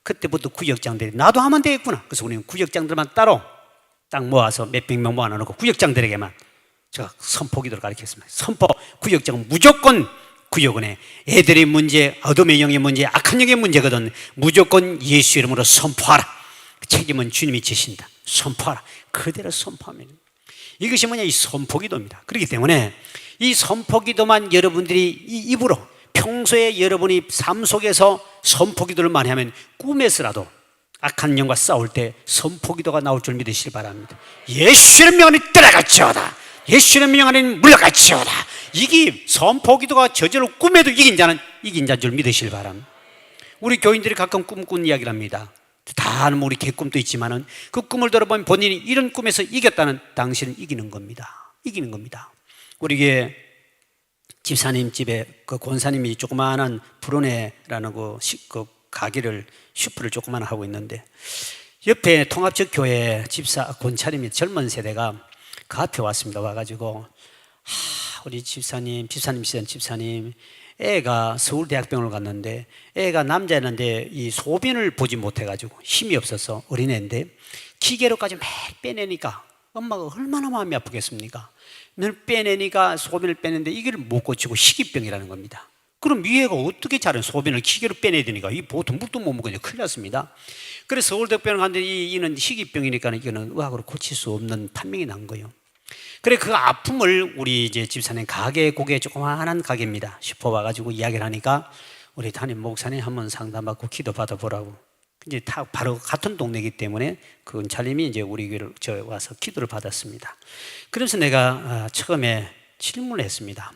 그때부터 구역장들이 나도 하면 되겠구나. 그래서 우리는 구역장들만 따로 딱 모아서 몇백 명 모아놓고 구역장들에게만 제가 선포기도를 가르쳤습니다. 선포 구역장은 무조건 구역원에 애들의 문제, 어둠의 영의 문제, 악한 영의 문제거든 무조건 예수 이름으로 선포하라. 책임은 주님이 지신다. 선포하라. 그대로 선포하면 이것이 뭐냐? 이 선포기도입니다. 그렇기 때문에 이 선포기도만 여러분들이 이 입으로 평소에 여러분이 삶 속에서 선포기도를 많이 하면 꿈에서라도 악한 영과 싸울 때 선포기도가 나올 줄 믿으시기 바랍니다. 예수의 명 안에 들어갈지어다. 예수의 명 안에 물러갈지어다. 이게 선포기도가 저절로 꿈에도 이긴 자는 이긴 자인 줄 믿으시기 바랍니다. 우리 교인들이 가끔 꿈꾼 이야기를 합니다. 다 아는 우리 개꿈도 있지만은 그 꿈을 들어보면 본인이 이런 꿈에서 이겼다는 당신은 이기는 겁니다. 이기는 겁니다. 우리 교회 집사님 집에 그 권사님이 조그마한 불원회라는 그 가게를 슈퍼를 조그마한 하고 있는데 옆에 통합적 교회 집사 권차림이 젊은 세대가 그 앞에 왔습니다. 와가지고 우리 집사님 애가 서울대학병원을 갔는데 애가 남자였는데 이 소변을 보지 못해가지고 힘이 없어서 어린애인데 기계로까지 막 빼내니까 엄마가 얼마나 마음이 아프겠습니까? 늘 빼내니까 소변을 빼는데 이걸 못 고치고 희귀병이라는 겁니다. 그럼 이 애가 어떻게 자른 소변을 기계로 빼내야 되니까 이 보통 물도 못 먹으니까 큰일 났습니다. 그래서 서울대병원 갔는데 이는 희귀병이니까 이거는 의학으로 고칠 수 없는 판명이 난 거예요. 그래 그 아픔을 우리 이제 집사님 가게 고개 조그마한 가게입니다. 슈퍼 와가지고 이야기를 하니까 우리 담임 목사님 한번 상담받고 기도 받아보라고. 이제 다 바로 같은 동네이기 때문에 그 은차림이 이제 우리 교회를 와서 기도를 받았습니다. 그래서 내가 처음에 질문을 했습니다.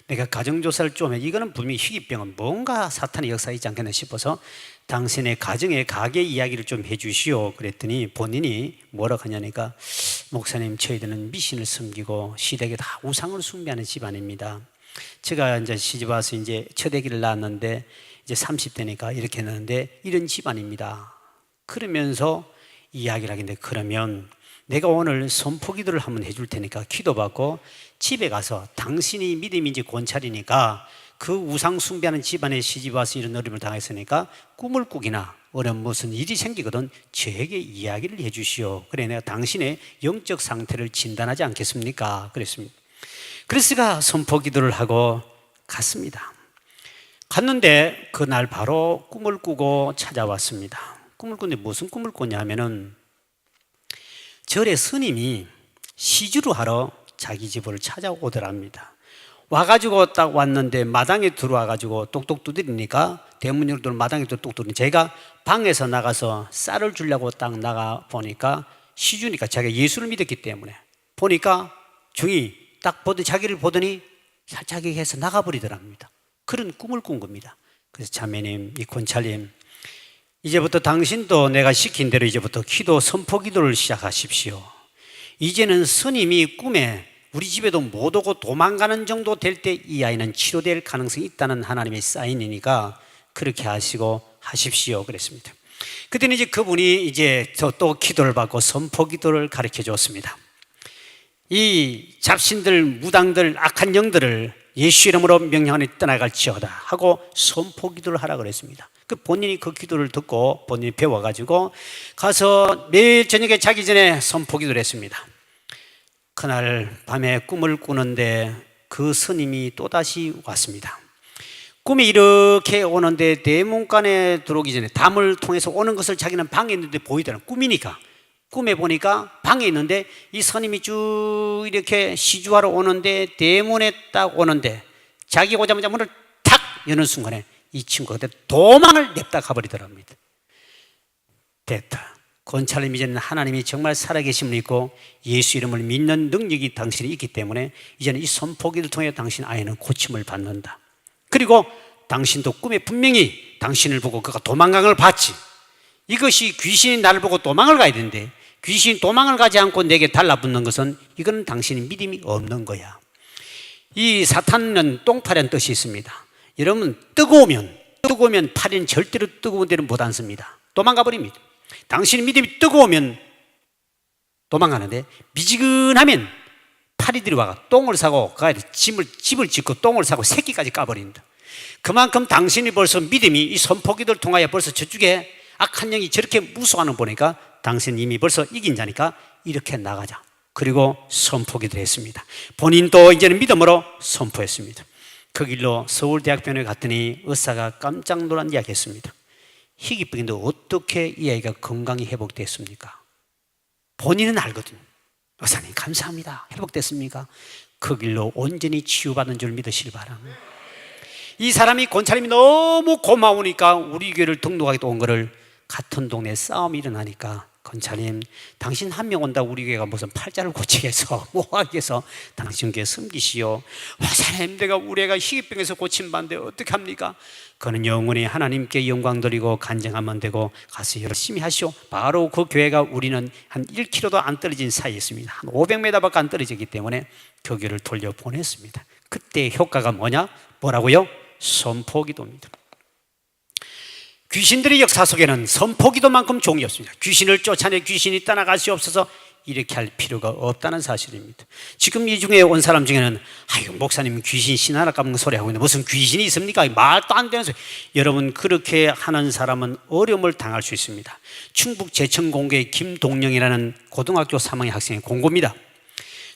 내가 가정조사를 좀 해. 이거는 분명히 희귀병은 뭔가 사탄의 역사가 있지 않겠나 싶어서 당신의 가정의 가게 이야기를 좀 해주시오. 그랬더니 본인이 뭐라고 하냐니까 목사님 저희들은 미신을 섬기고 시댁에 다 우상을 숭배하는 집안입니다. 제가 이제 시집 와서 이제 첫 아기를 낳았는데 이제 30대니까 이렇게 했는데 이런 집안입니다. 그러면서 이야기를 하겠는데 그러면 내가 오늘 선포기도를 한번 해줄 테니까 기도받고 집에 가서 당신이 믿음인지 권찰이니까 그 우상 숭배하는 집안에 시집 와서 이런 어려움을 당했으니까 꿈을 꾸기나 어려운 무슨 일이 생기거든 저에게 이야기를 해주시오. 그래 내가 당신의 영적 상태를 진단하지 않겠습니까? 그랬습니다. 그래서 제가 선포 기도를 하고 갔습니다. 갔는데 그날 바로 꿈을 꾸고 찾아왔습니다. 꿈을 꿨는데 무슨 꿈을 꿨냐면은 절에 스님이 시주를 하러 자기 집을 찾아오더랍니다. 와가지고 딱 왔는데 마당에 들어와가지고 똑똑 두드리니까 대문 열고 마당에 똑똑 두드리니 제가 방에서 나가서 쌀을 주려고 딱 나가 보니까 시주니까 자기가 예수를 믿었기 때문에 보니까 중이 딱 보더니 자기를 보더니 살짝 해서 나가버리더랍니다. 그런 꿈을 꾼 겁니다. 그래서 자매님, 이 권찰님, 이제부터 당신도 내가 시킨 대로 이제부터 기도 선포 기도를 시작하십시오. 이제는 스님이 꿈에 우리 집에도 못 오고 도망가는 정도 될 때 이 아이는 치료될 가능성이 있다는 하나님의 사인이니까 그렇게 하시고 하십시오 그랬습니다. 그때는 이제 그분이 이제 저 또 기도를 받고 선포 기도를 가르쳐 줬습니다. 이 잡신들, 무당들, 악한 영들을 예수 이름으로 명령하니 떠나갈지어다 하고 선포 기도를 하라 그랬습니다. 그 본인이 그 기도를 듣고 본인이 배워가지고 가서 매일 저녁에 자기 전에 선포 기도를 했습니다. 그날 밤에 꿈을 꾸는데 그 스님이 또다시 왔습니다. 꿈이 이렇게 오는데 대문간에 들어오기 전에 담을 통해서 오는 것을 자기는 방에 있는데 보이더라고요. 꿈이니까. 꿈에 보니까 방에 있는데 이 스님이 쭉 이렇게 시주하러 오는데 대문에 딱 오는데 자기 오자마자 문을 탁 여는 순간에 이 친구가 그때 도망을 냅다 가버리더랍니다. 됐다. 권찰님, 이제는 하나님이 정말 살아계심을 믿고 예수 이름을 믿는 능력이 당신이 있기 때문에 이제는 이 선포기를 통해 당신 아이는 고침을 받는다. 그리고 당신도 꿈에 분명히 당신을 보고 그가 도망간 걸 봤지. 이것이 귀신이 나를 보고 도망을 가야 되는데 귀신이 도망을 가지 않고 내게 달라붙는 것은 이건 당신이 믿음이 없는 거야. 이 사탄은 똥파라는 뜻이 있습니다. 여러분, 뜨거우면 팔은 절대로 뜨거운 데는 못 앉습니다. 도망가 버립니다. 당신의 믿음이 뜨거우면 도망가는데 미지근하면 파리들이 와가 똥을 싸고 집을 짓고 똥을 싸고 새끼까지 까버린다. 그만큼 당신이 벌써 믿음이 이 선포기도를 통하여 벌써 저쪽에 악한 영이 저렇게 무서워하는 보니까 당신 이미 벌써 이긴 자니까 이렇게 나가자. 그리고 선포기도를 했습니다. 본인도 이제는 믿음으로 선포했습니다. 그 길로 서울대학병원에 갔더니 의사가 깜짝 놀란 이야기 했습니다. 희귀병인데 어떻게 이 아이가 건강이 회복됐습니까? 본인은 알거든요. 의사님 감사합니다. 회복됐습니까? 그 길로 온전히 치유받은 줄 믿으시기 바랍니다. 이 사람이 권찰님이 너무 고마우니까 우리 교회를 등록하게 온 거를 같은 동네에 싸움이 일어나니까 권찰님, 당신 한 명 온다고 우리 교회가 무슨 팔자를 고치게 해서 뭐하게 해서 당신 교회 섬기시오. 화사님, 내가 우리 애가 희귀병에서 고침받는데 어떻게 합니까? 그는 영원히 하나님께 영광 드리고 간증하면 되고 가서 열심히 하시오. 바로 그 교회가 우리는 한 1km도 안 떨어진 사이에 있습니다. 한 500m밖에 안 떨어지기 때문에 교회를 돌려보냈습니다. 그때 효과가 뭐라고요? 선포기도입니다. 귀신들의 역사 속에는 선포기도만큼 종이 없습니다. 귀신을 쫓아내 귀신이 떠나가시옵소서 이렇게 할 필요가 없다는 사실입니다. 지금 이 중에 온 사람 중에는 아유 목사님 귀신 신하나 까먹는 소리 하고 있는데 무슨 귀신이 있습니까? 말도 안 되는 소리. 여러분, 그렇게 하는 사람은 어려움을 당할 수 있습니다. 충북 제천공고의 김동영이라는 고등학교 3학년 학생의 공고입니다.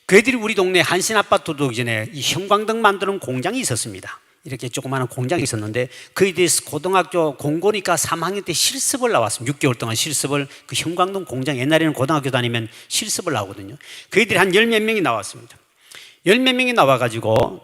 그애들이 우리 동네 한신아파트 들어오기 전에 이 형광등 만드는 공장이 있었습니다. 이렇게 조그마한 공장이 있었는데 그이들이 고등학교 공고니까 3학년 때 실습을 나왔습니다. 6개월 동안 실습을 그 형광등 공장, 옛날에는 고등학교 다니면 실습을 나오거든요. 그이들이 한 10몇 명이 나왔습니다. 10몇 명이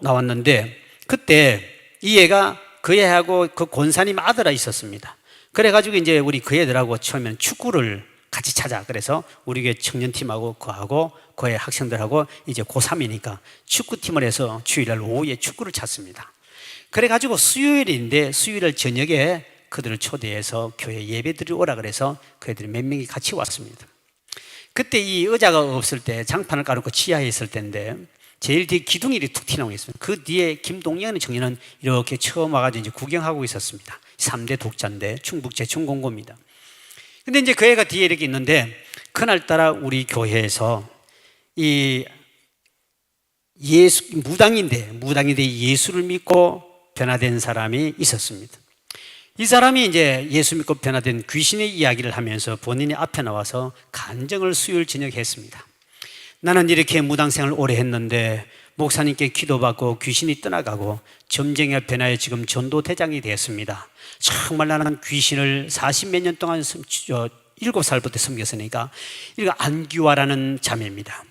나왔는데 그때 이 애가 그 애하고 그 권사님 아들아 있었습니다. 그래가지고 이제 우리 그 애들하고 처음에는 축구를 같이 찾아. 그래서 우리 교회 청년팀하고 그하고 그의 학생들하고 이제 고3이니까 축구팀을 해서 주일날 오후에 축구를 찼습니다. 그래가지고 수요일인데 수요일 저녁에 그들을 초대해서 교회 예배 드리러 오라 그래서 그애들이 몇 명이 같이 왔습니다. 그때 이 의자가 없을 때 장판을 깔고 지하에 있을 때인데 제일 뒤에 기둥이 툭 튀어나오고 있습니다. 그 뒤에 김동영이라는 청년은 이렇게 처음 와가지고 이제 구경하고 있었습니다. 3대 독자인데 충북 제천공고입니다. 근데 이제 그 애가 뒤에 이렇게 있는데 그날따라 우리 교회에서 이 무당인데 예수를 믿고 변화된 사람이 있었습니다. 이 사람이 이제 예수 믿고 변화된 귀신의 이야기를 하면서 본인이 앞에 나와서 간증을 수요일 저녁에 했습니다. 나는 이렇게 무당생활을 오래 했는데 목사님께 기도받고 귀신이 떠나가고 점쟁이가 변하여 지금 전도대장이 되었습니다. 정말 나는 귀신을 40몇 년 동안 7살부터 섬겼으니까 이거 안규화라는 자매입니다.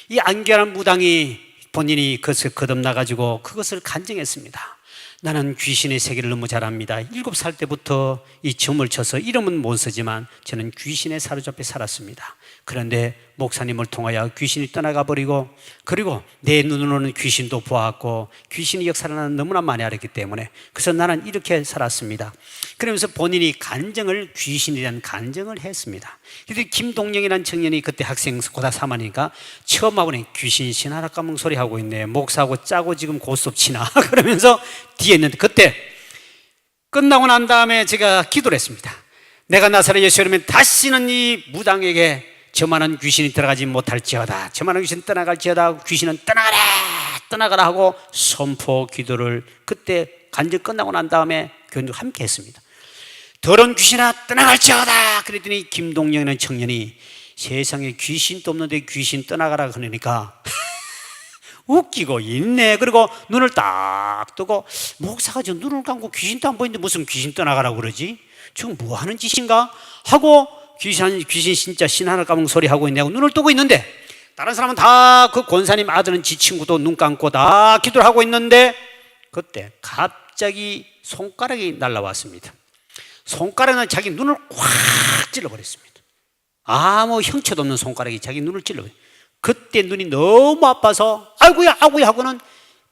이 안규화라는 무당이 본인이 그것을 거듭나가지고 그것을 간증했습니다. 나는 귀신의 세계를 너무 잘 압니다. 7살 때부터 이 점을 쳐서 이름은 못 쓰지만 저는 귀신에 사로잡혀 살았습니다. 그런데 목사님을 통하여 귀신이 떠나가 버리고, 그리고 내 눈으로는 귀신도 보았고 귀신의 역사를 나는 너무나 많이 알았기 때문에, 그래서 나는 이렇게 살았습니다. 그러면서 본인이 간증을, 귀신이라는 간증을 했습니다. 그런데 김동영이라는 청년이 그때 학생 고다 3학년이니까 처음 하고는 귀신 신하라 까먹 소리 하고 있네, 목사하고 짜고 지금 고스톱 치나 그러면서 뒤에 있는데, 그때 끝나고 난 다음에 제가 기도를 했습니다. 내가 나사렛 예수라면 다시는 이 무당에게 저만한 귀신이 들어가지 못할지어다, 저만한 귀신 떠나갈지어다, 귀신은 떠나가라 떠나가라 하고 선포 기도를 그때 간증 끝나고 난 다음에 교인들 함께 했습니다. 더러운 귀신아 떠나갈지어다. 그랬더니 김동영이라는 청년이 세상에 귀신도 없는데 귀신 떠나가라 그러니까 웃기고 있네. 그리고 눈을 딱 뜨고, 목사가 저 눈을 감고 귀신도 안 보이는데 무슨 귀신 떠나가라고 그러지? 지금 뭐 하는 짓인가? 하고 귀신 진짜 신 하나 까먹은 소리 하고 있냐고 눈을 뜨고 있는데, 다른 사람은 다 그 권사님 아들은 지 친구도 눈 감고 다 기도를 하고 있는데, 그때 갑자기 손가락이 날라왔습니다. 손가락은 자기 눈을 꽉 찔러버렸습니다. 아무 형체도 없는 손가락이 자기 눈을 찔러버렸어요. 그때 눈이 너무 아파서 아이고야 아이고야 하고는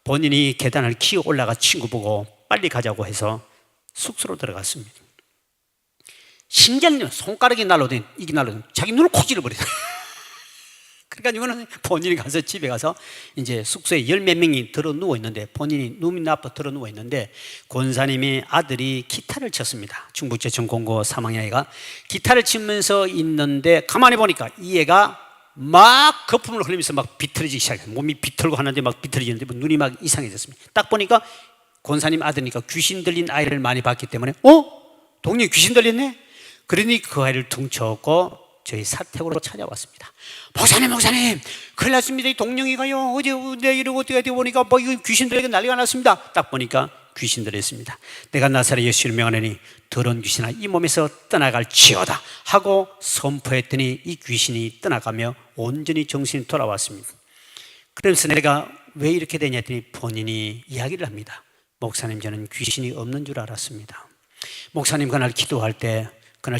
본인이 계단을 기어 올라가 친구 보고 빨리 가자고 해서 숙소로 들어갔습니다. 신기한 일, 손가락이 날라오더니 이게 날라오더니 자기 눈을 콕 찔러버렸어요. 그러니까 이거는 본인이 가서 집에 가서 이제 숙소에 10몇 명이 들어 누워 있는데, 본인이 눈이 나빠 들어 누워 있는데, 권사님의 아들이 기타를 쳤습니다. 중북제 전공고 3학년 애가 기타를 치면서 있는데 가만히 보니까 이 애가 막 거품을 흘리면서 막 비틀어지기 시작해요. 몸이 비틀고 하는데 막 비틀어지는데 눈이 막 이상해졌습니다. 딱 보니까 권사님 아들이니까 귀신 들린 아이를 많이 봤기 때문에 동네 귀신 들렸네? 그러니 그 아이를 퉁쳐갖고 저희 사택으로 찾아왔습니다. 목사님 큰일 났습니다. 이 동영이가요 어제 내일을 어떻게 되고 보니까 뭐 이거 귀신 들리게 난리가 났습니다. 딱 보니까 귀신 들렸습니다. 내가 나사렛 예수를 명하노니 더러운 귀신아 이 몸에서 떠나갈지어다 하고 선포했더니 이 귀신이 떠나가며 온전히 정신이 돌아왔습니다. 그래서 내가 왜 이렇게 되냐 했더니 본인이 이야기를 합니다. 목사님, 저는 귀신이 없는 줄 알았습니다. 목사님 그날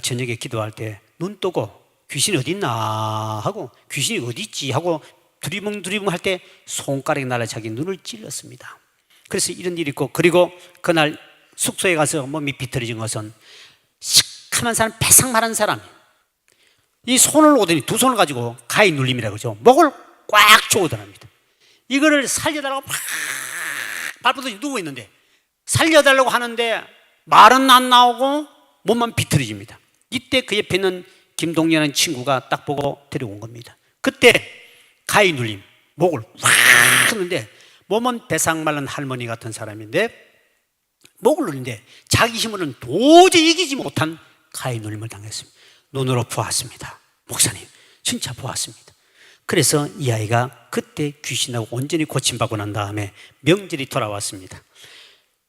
저녁에 기도할 때 눈 뜨고 귀신이 어디 있나 하고, 귀신이 어디 있지 하고 두리뭉 할 때 손가락이 날아 자기 눈을 찔렀습니다. 그래서 이런 일이 있고, 그리고 그날 숙소에 가서 몸이 비틀어진 것은 시커먼 사람, 배상 마른 사람, 이 손을 오더니 두 손을 가지고 가위 눌림이라고 그러죠. 목을 꽉 조으더랍니다. 이거를 살려달라고 막 발버둥이 누워 있는데, 살려달라고 하는데 말은 안 나오고 몸만 비틀어집니다. 이때 그 옆에 있는 김동연이라는 친구가 딱 보고 데려온 겁니다. 그때 가위 눌림, 목을 확 하는데, 몸은 배상 말른 할머니 같은 사람인데 목을 누르는데 자기 힘으로는 도저히 이기지 못한 가위 눌림을 당했습니다. 눈으로 보았습니다. 목사님 진짜 보았습니다. 그래서 이 아이가 그때 귀신하고 온전히 고침받고 난 다음에 명절이 돌아왔습니다.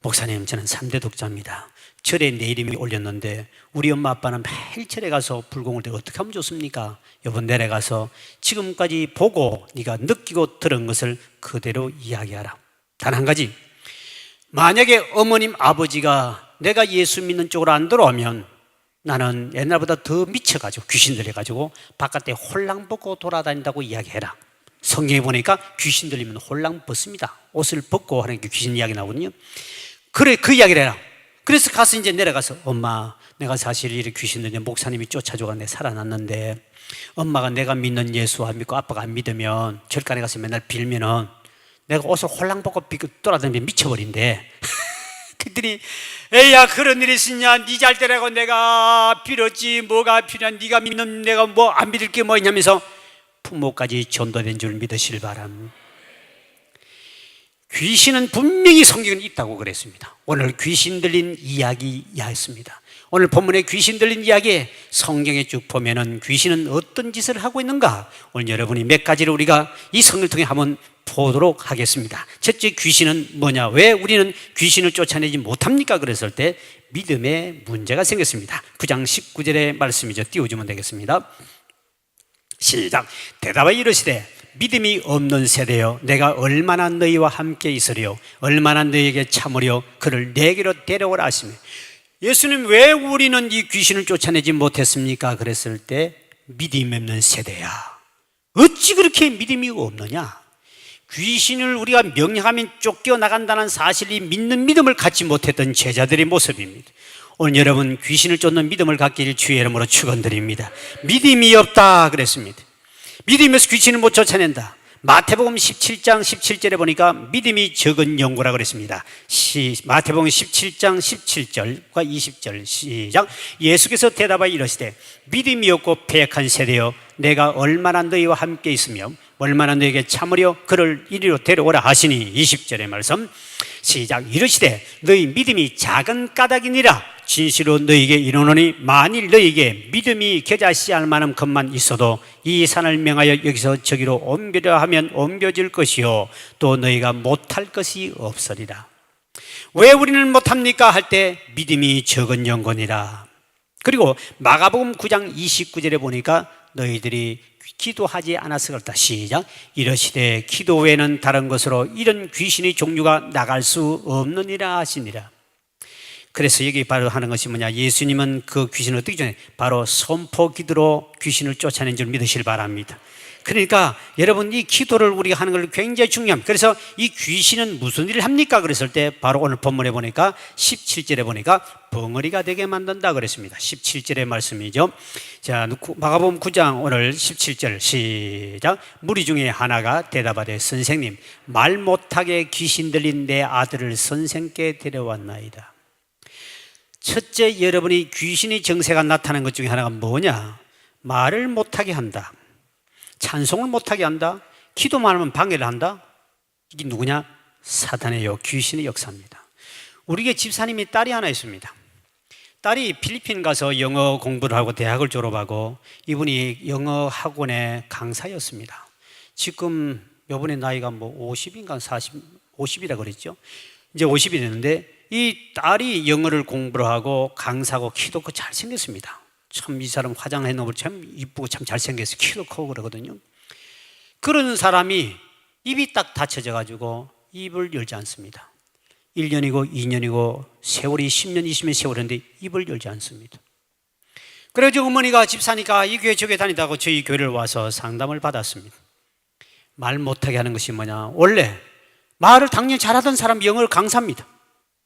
목사님, 저는 3대 독자입니다. 절에 내 이름이 올렸는데 우리 엄마 아빠는 매일 절에 가서 불공을 들고 어떻게 하면 좋습니까? 여보 내려가서 지금까지 보고 네가 느끼고 들은 것을 그대로 이야기하라. 단 한 가지, 만약에 어머님 아버지가 내가 예수 믿는 쪽으로 안 들어오면 나는 옛날보다 더 미쳐가지고 귀신 들려가지고 바깥에 홀랑 벗고 돌아다닌다고 이야기해라. 성경에 보니까 귀신 들리면 홀랑 벗습니다. 옷을 벗고 하는 게 귀신 이야기 나오거든요. 그래, 그 이야기를 해라. 그래서 가서 이제 내려가서, 엄마 내가 사실 이렇게 귀신 들려 목사님이 쫓아줘가 내 살아났는데, 엄마가 내가 믿는 예수 안 믿고 아빠가 안 믿으면 절간에 가서 맨날 빌면은 내가 옷을 홀랑 벗고 돌아다니면 미쳐버린대. 그랬더니 에이야 그런 일이 있으냐, 네 잘 때라고 내가 빌었지 뭐가 필요한, 네가 믿는 내가 뭐 안 믿을 게 뭐 있냐면서 부모까지 전도된 줄 믿으실 바람. 귀신은 분명히 성경에 있다고 그랬습니다. 오늘 귀신 들린 이야기였습니다. 오늘 본문에 귀신 들린 이야기에 성경에 쭉 보면은 귀신은 어떤 짓을 하고 있는가, 오늘 여러분이 몇 가지를 우리가 이 성경을 통해 한번 보도록 하겠습니다. 첫째, 귀신은 뭐냐? 왜 우리는 귀신을 쫓아내지 못합니까? 그랬을 때 믿음에 문제가 생겼습니다. 9장 19절의 말씀이죠. 띄워주면 되겠습니다. 시작. 대답하여 이르시되 믿음이 없는 세대여, 내가 얼마나 너희와 함께 있으리요, 얼마나 너희에게 참으려 그를 내게로 데려오라 하시며. 예수님, 왜 우리는 이 귀신을 쫓아내지 못했습니까? 그랬을 때 믿음이 없는 세대야. 어찌 그렇게 믿음이 없느냐? 귀신을 우리가 명령하면 쫓겨나간다는 사실이 믿는 믿음을 갖지 못했던 제자들의 모습입니다. 오늘 여러분, 귀신을 쫓는 믿음을 갖기를 주의 이름으로 축원드립니다. 믿음이 없다 그랬습니다. 믿음이 없어서 귀신을 못 쫓아낸다. 마태복음 17장 17절에 보니까 믿음이 적은 영구라 그랬습니다. 마태복음 17장 17절과 20절 시작. 예수께서 대답하여 이르시되 믿음이 없고 패역한 세대여, 내가 얼마나 너희와 함께 있으며 얼마나 너희에게 참으려 그를 이리로 데려오라 하시니. 20절의 말씀 시작. 이르시되 너희 믿음이 작은 까닭이니라. 진실로 너희에게 이르노니 만일 너희에게 믿음이 겨자씨 알만한 것만 있어도 이 산을 명하여 여기서 저기로 옮기려 하면 옮겨질 것이요 또 너희가 못할 것이 없으리라. 왜 우리는 못합니까? 할 때 믿음이 적은 영혼이라. 그리고 마가복음 9장 29절에 보니까 너희들이 기도하지 않아서 그렇다. 시작. 이르시되 기도 외에는 다른 것으로 이런 귀신의 종류가 나갈 수 없느니라 하시니라. 그래서 여기 바로 하는 것이 뭐냐? 예수님은 그 귀신을 어떻게 쫓아내? 바로 선포 기도로 귀신을 쫓아낸 줄 믿으시길 바랍니다. 그러니까 여러분, 이 기도를 우리가 하는 걸 굉장히 중요합니다. 그래서 이 귀신은 무슨 일을 합니까? 그랬을 때 바로 오늘 본문에 보니까 17절에 보니까 벙어리가 되게 만든다 그랬습니다. 17절의 말씀이죠. 자, 마가복음 9장 오늘 17절 시작. 무리 중에 하나가 대답하되 선생님, 말 못하게 귀신 들린 내 아들을 선생께 데려왔나이다. 첫째, 여러분이 귀신의 정세가 나타나는 것 중에 하나가 뭐냐? 말을 못하게 한다, 찬송을 못하게 한다, 기도만 하면 방해를 한다. 이게 누구냐? 사탄이에요. 귀신의 역사입니다. 우리의 집사님이 딸이 하나 있습니다. 딸이 필리핀 가서 영어 공부를 하고 대학을 졸업하고 이분이 영어 학원의 강사였습니다. 지금 이번에 나이가 뭐 50인가 50이라 그랬죠. 이제 50이 됐는데 이 딸이 영어를 공부를 하고 강사고 키도 크고 잘생겼습니다. 참 이 사람 화장해 놓으면 참 이쁘고 참 잘생겼어요. 키도 크고 그러거든요. 그런 사람이 입이 딱 닫혀져 가지고 입을 열지 않습니다. 1년이고 2년이고 세월이 10년 20년 세월인데 입을 열지 않습니다. 그래서 어머니가 집사니까 이 교회 저 교회 다니다고 저희 교회를 와서 상담을 받았습니다. 말 못하게 하는 것이 뭐냐? 원래 말을 당연히 잘하던 사람이 영어를 강사입니다.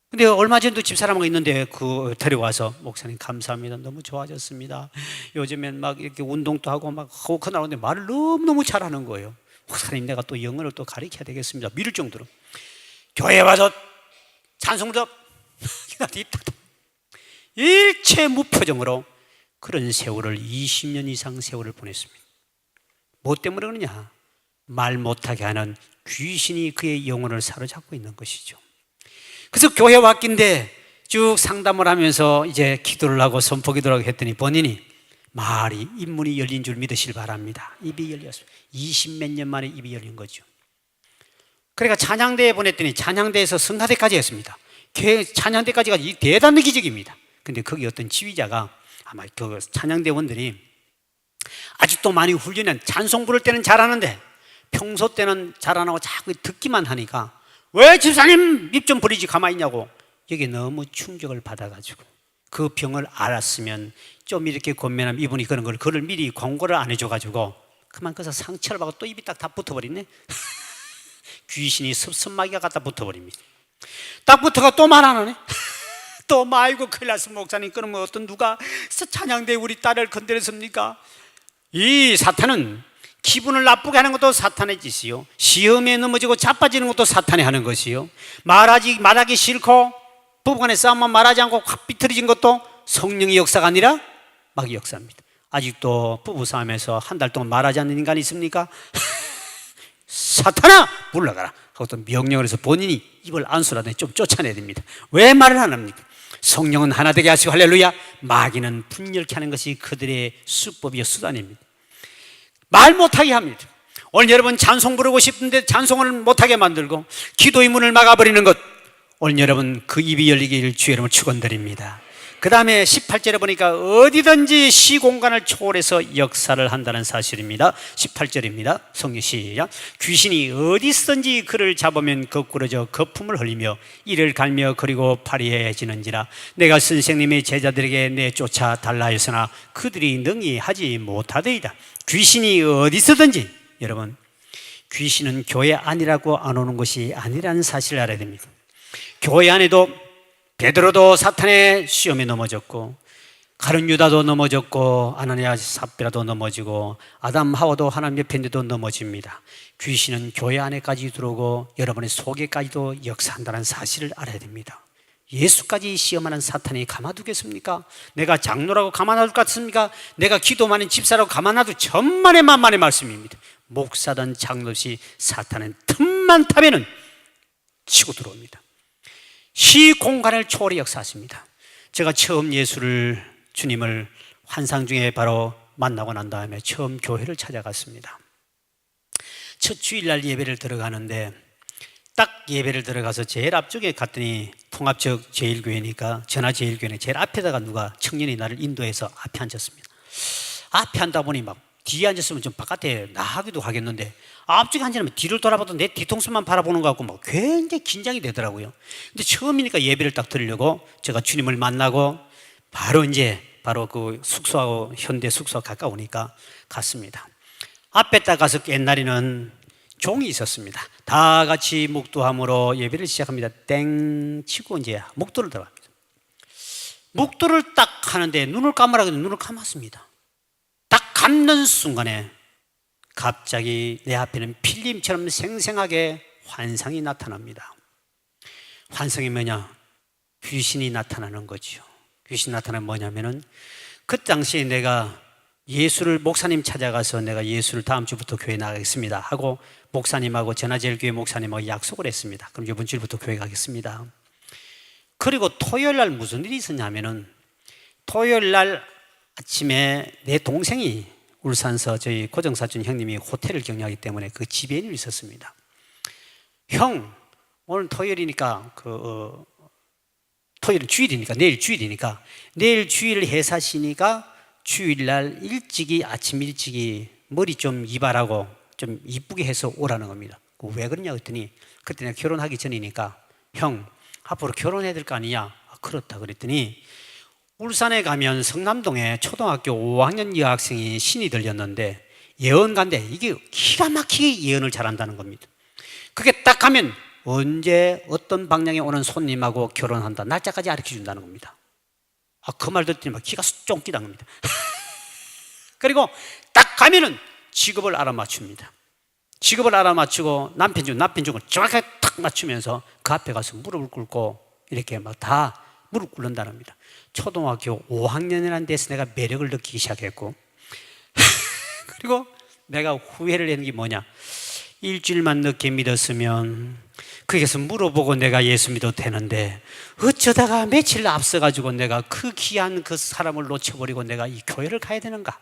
근데 얼마 전도 집사람하고 있는데 그 데려와서 목사님 감사합니다. 너무 좋아졌습니다. 요즘엔 막 이렇게 운동도 하고 막 하고 그러는데 말을 너무너무 잘하는 거예요. 목사님, 내가 또 영어를 또 가르쳐야 되겠습니다. 미룰 정도로. 교회에 와서 찬송도 일체 무표정으로 그런 세월을 20년 이상 세월을 보냈습니다. 뭐 때문에 그러냐? 말 못하게 하는 귀신이 그의 영혼을 사로잡고 있는 것이죠. 그래서 교회 왔긴데 쭉 상담을 하면서 이제 기도를 하고 선포 기도를 하고 했더니 본인이 말이 입문이 열린 줄 믿으시길 바랍니다. 입이 열렸어요. 20몇 년 만에 입이 열린 거죠. 그러니까 찬양대에 보냈더니 찬양대에서 성가대까지 했습니다. 찬양대까지가 대단한 기적입니다. 근데 거기 어떤 지휘자가 아마 그 찬양대원들이 아직도 많이 훈련한 찬송 부를 때는 잘하는데 평소 때는 잘 안 하고 자꾸 듣기만 하니까 왜 집사님 입 좀 버리지 가만히 있냐고 여기 너무 충격을 받아가지고 그 병을 알았으면 좀 이렇게 권면하면 이분이 그걸 미리 권고를 안 해줘가지고 그만 그래서 상처를 받고 또 입이 딱 다 붙어버리네. 귀신이 섭섭마귀가 갖다 붙어버립니다. 딱 붙어가 또 말 안 하네. 또 말고 큰일 났어 목사님. 그러면 어떤 누가 찬양대 우리 딸을 건드렸습니까? 이 사탄은 기분을 나쁘게 하는 것도 사탄의 짓이요, 시험에 넘어지고 자빠지는 것도 사탄이 하는 것이요, 말하기 싫고 부부간의 싸움만 말하지 않고 확 비틀어진 것도 성령의 역사가 아니라 마귀 역사입니다. 아직도 부부싸움에서 한 달 동안 말하지 않는 인간이 있습니까? 사탄아 물러가라. 하고 또 명령을 해서 본인이 입을 안수라더니 좀 쫓아내야 됩니다. 왜 말을 안 합니까? 성령은 하나 되게 하시고 할렐루야. 마귀는 분열케 하는 것이 그들의 수법이요 수단입니다. 말 못하게 합니다. 오늘 여러분 찬송 부르고 싶은데 찬송을 못하게 만들고 기도의 문을 막아버리는 것, 오늘 여러분 그 입이 열리기를 주의 이름으로 축원드립니다. 그 다음에 18절에 보니까 어디든지 시공간을 초월해서 역사를 한다는 사실입니다. 18절입니다. 성령 시작. 귀신이 어디서든지 그를 잡으면 거꾸러져 거품을 흘리며 이를 갈며 그리고 파리해지는지라. 내가 선생님의 제자들에게 내쫓아 달라 하였으나 그들이 능히 하지 못하더이다. 귀신이 어디서든지, 여러분 귀신은 교회 안이라고 안 오는 것이 아니라는 사실을 알아야 됩니다. 교회 안에도 베드로도 사탄의 시험에 넘어졌고, 가룟 유다도 넘어졌고, 아나니아 삽비라도 넘어지고, 아담 하와도 하나님 옆에 있는데도 넘어집니다. 귀신은 교회 안에까지 들어오고 여러분의 속에까지도 역사한다는 사실을 알아야 됩니다. 예수까지 시험하는 사탄이 가만두겠습니까? 내가 장로라고 가만둘 것 같습니까? 내가 기도 많은 집사라고 가만놔도 천만의 만만의 말씀입니다. 목사든 장로시 사탄은 틈만 타면은 치고 들어옵니다. 시공간을 초월해 역사하십니다. 제가 처음 주님을 환상 중에 바로 만나고 난 다음에 처음 교회를 찾아갔습니다. 첫 주일날 예배를 들어가는데 딱 예배를 들어가서 제일 앞쪽에 갔더니 통합적 제일교회니까 전화제일교회는 제일 앞에다가 누가 청년이 나를 인도해서 앞에 앉았습니다. 앞에 앉다 보니 막 뒤에 앉았으면 좀 바깥에 나가기도 하겠는데 앞쪽에 앉으면 뒤를 돌아봐도 내 뒤통수만 바라보는 것 같고 막 굉장히 긴장이 되더라고요. 근데 처음이니까 예배를 딱 드리려고 제가 주님을 만나고 바로 그 숙소하고 현대 숙소가 가까우니까 갔습니다. 앞에 딱 가서 옛날에는 종이 있었습니다. 다 같이 묵도함으로 예배를 시작합니다. 땡 치고 이제 묵도를 들어갑니다. 묵도를 딱 하는데 눈을 감으라고 해도 눈을 감았습니다. 딱 감는 순간에 갑자기 내 앞에는 필름처럼 생생하게 환상이 나타납니다. 환상이 뭐냐? 귀신이 나타나는 거죠. 귀신 나타나는 뭐냐면은 그 당시에 내가 목사님 찾아가서 내가 예수를 다음 주부터 교회 나가겠습니다 하고 목사님하고 전화제일교회 목사님하고 약속을 했습니다. 그럼 이번 주부터 교회 가겠습니다. 그리고 토요일 날 무슨 일이 있었냐면은 토요일 날 아침에 내 동생이 울산서 저희 고정사촌 형님이 호텔을 경영하기 때문에 그 지배인이 있었습니다. 형, 오늘 토요일이니까 토요일은 주일이니까 내일 주일이니까 내일 주일 회사 쉬니까 주일날 아침 일찍이 머리 좀 이발하고 좀 이쁘게 해서 오라는 겁니다. 왜 그러냐 그랬더니 그때 내가 결혼하기 전이니까 형 앞으로 결혼해야 될 거 아니냐. 그렇다 그랬더니 울산에 가면 성남동에 초등학교 5학년 여학생이 신이 들렸는데 예언가인데 이게 기가 막히게 예언을 잘한다는 겁니다. 그게 딱 하면 언제 어떤 방향에 오는 손님하고 결혼한다 날짜까지 가르쳐준다는 겁니다. 그 말 듣더니 막 기가 쫑기단 겁니다. 그리고 딱 가면은 직업을 알아맞춥니다. 직업을 알아맞추고 남편 중을 정확하게 탁 맞추면서 그 앞에 가서 무릎을 꿇고 이렇게 막 다 무릎 꿇는다는 겁니다. 초등학교 5학년이라는 데서 내가 매력을 느끼기 시작했고 그리고 내가 후회를 하는 게 뭐냐, 일주일만 늦게 믿었으면 거기서 물어보고 내가 예수 믿어도 되는데 어쩌다가 며칠 앞서가지고 내가 그 귀한 그 사람을 놓쳐버리고 내가 이 교회를 가야 되는가.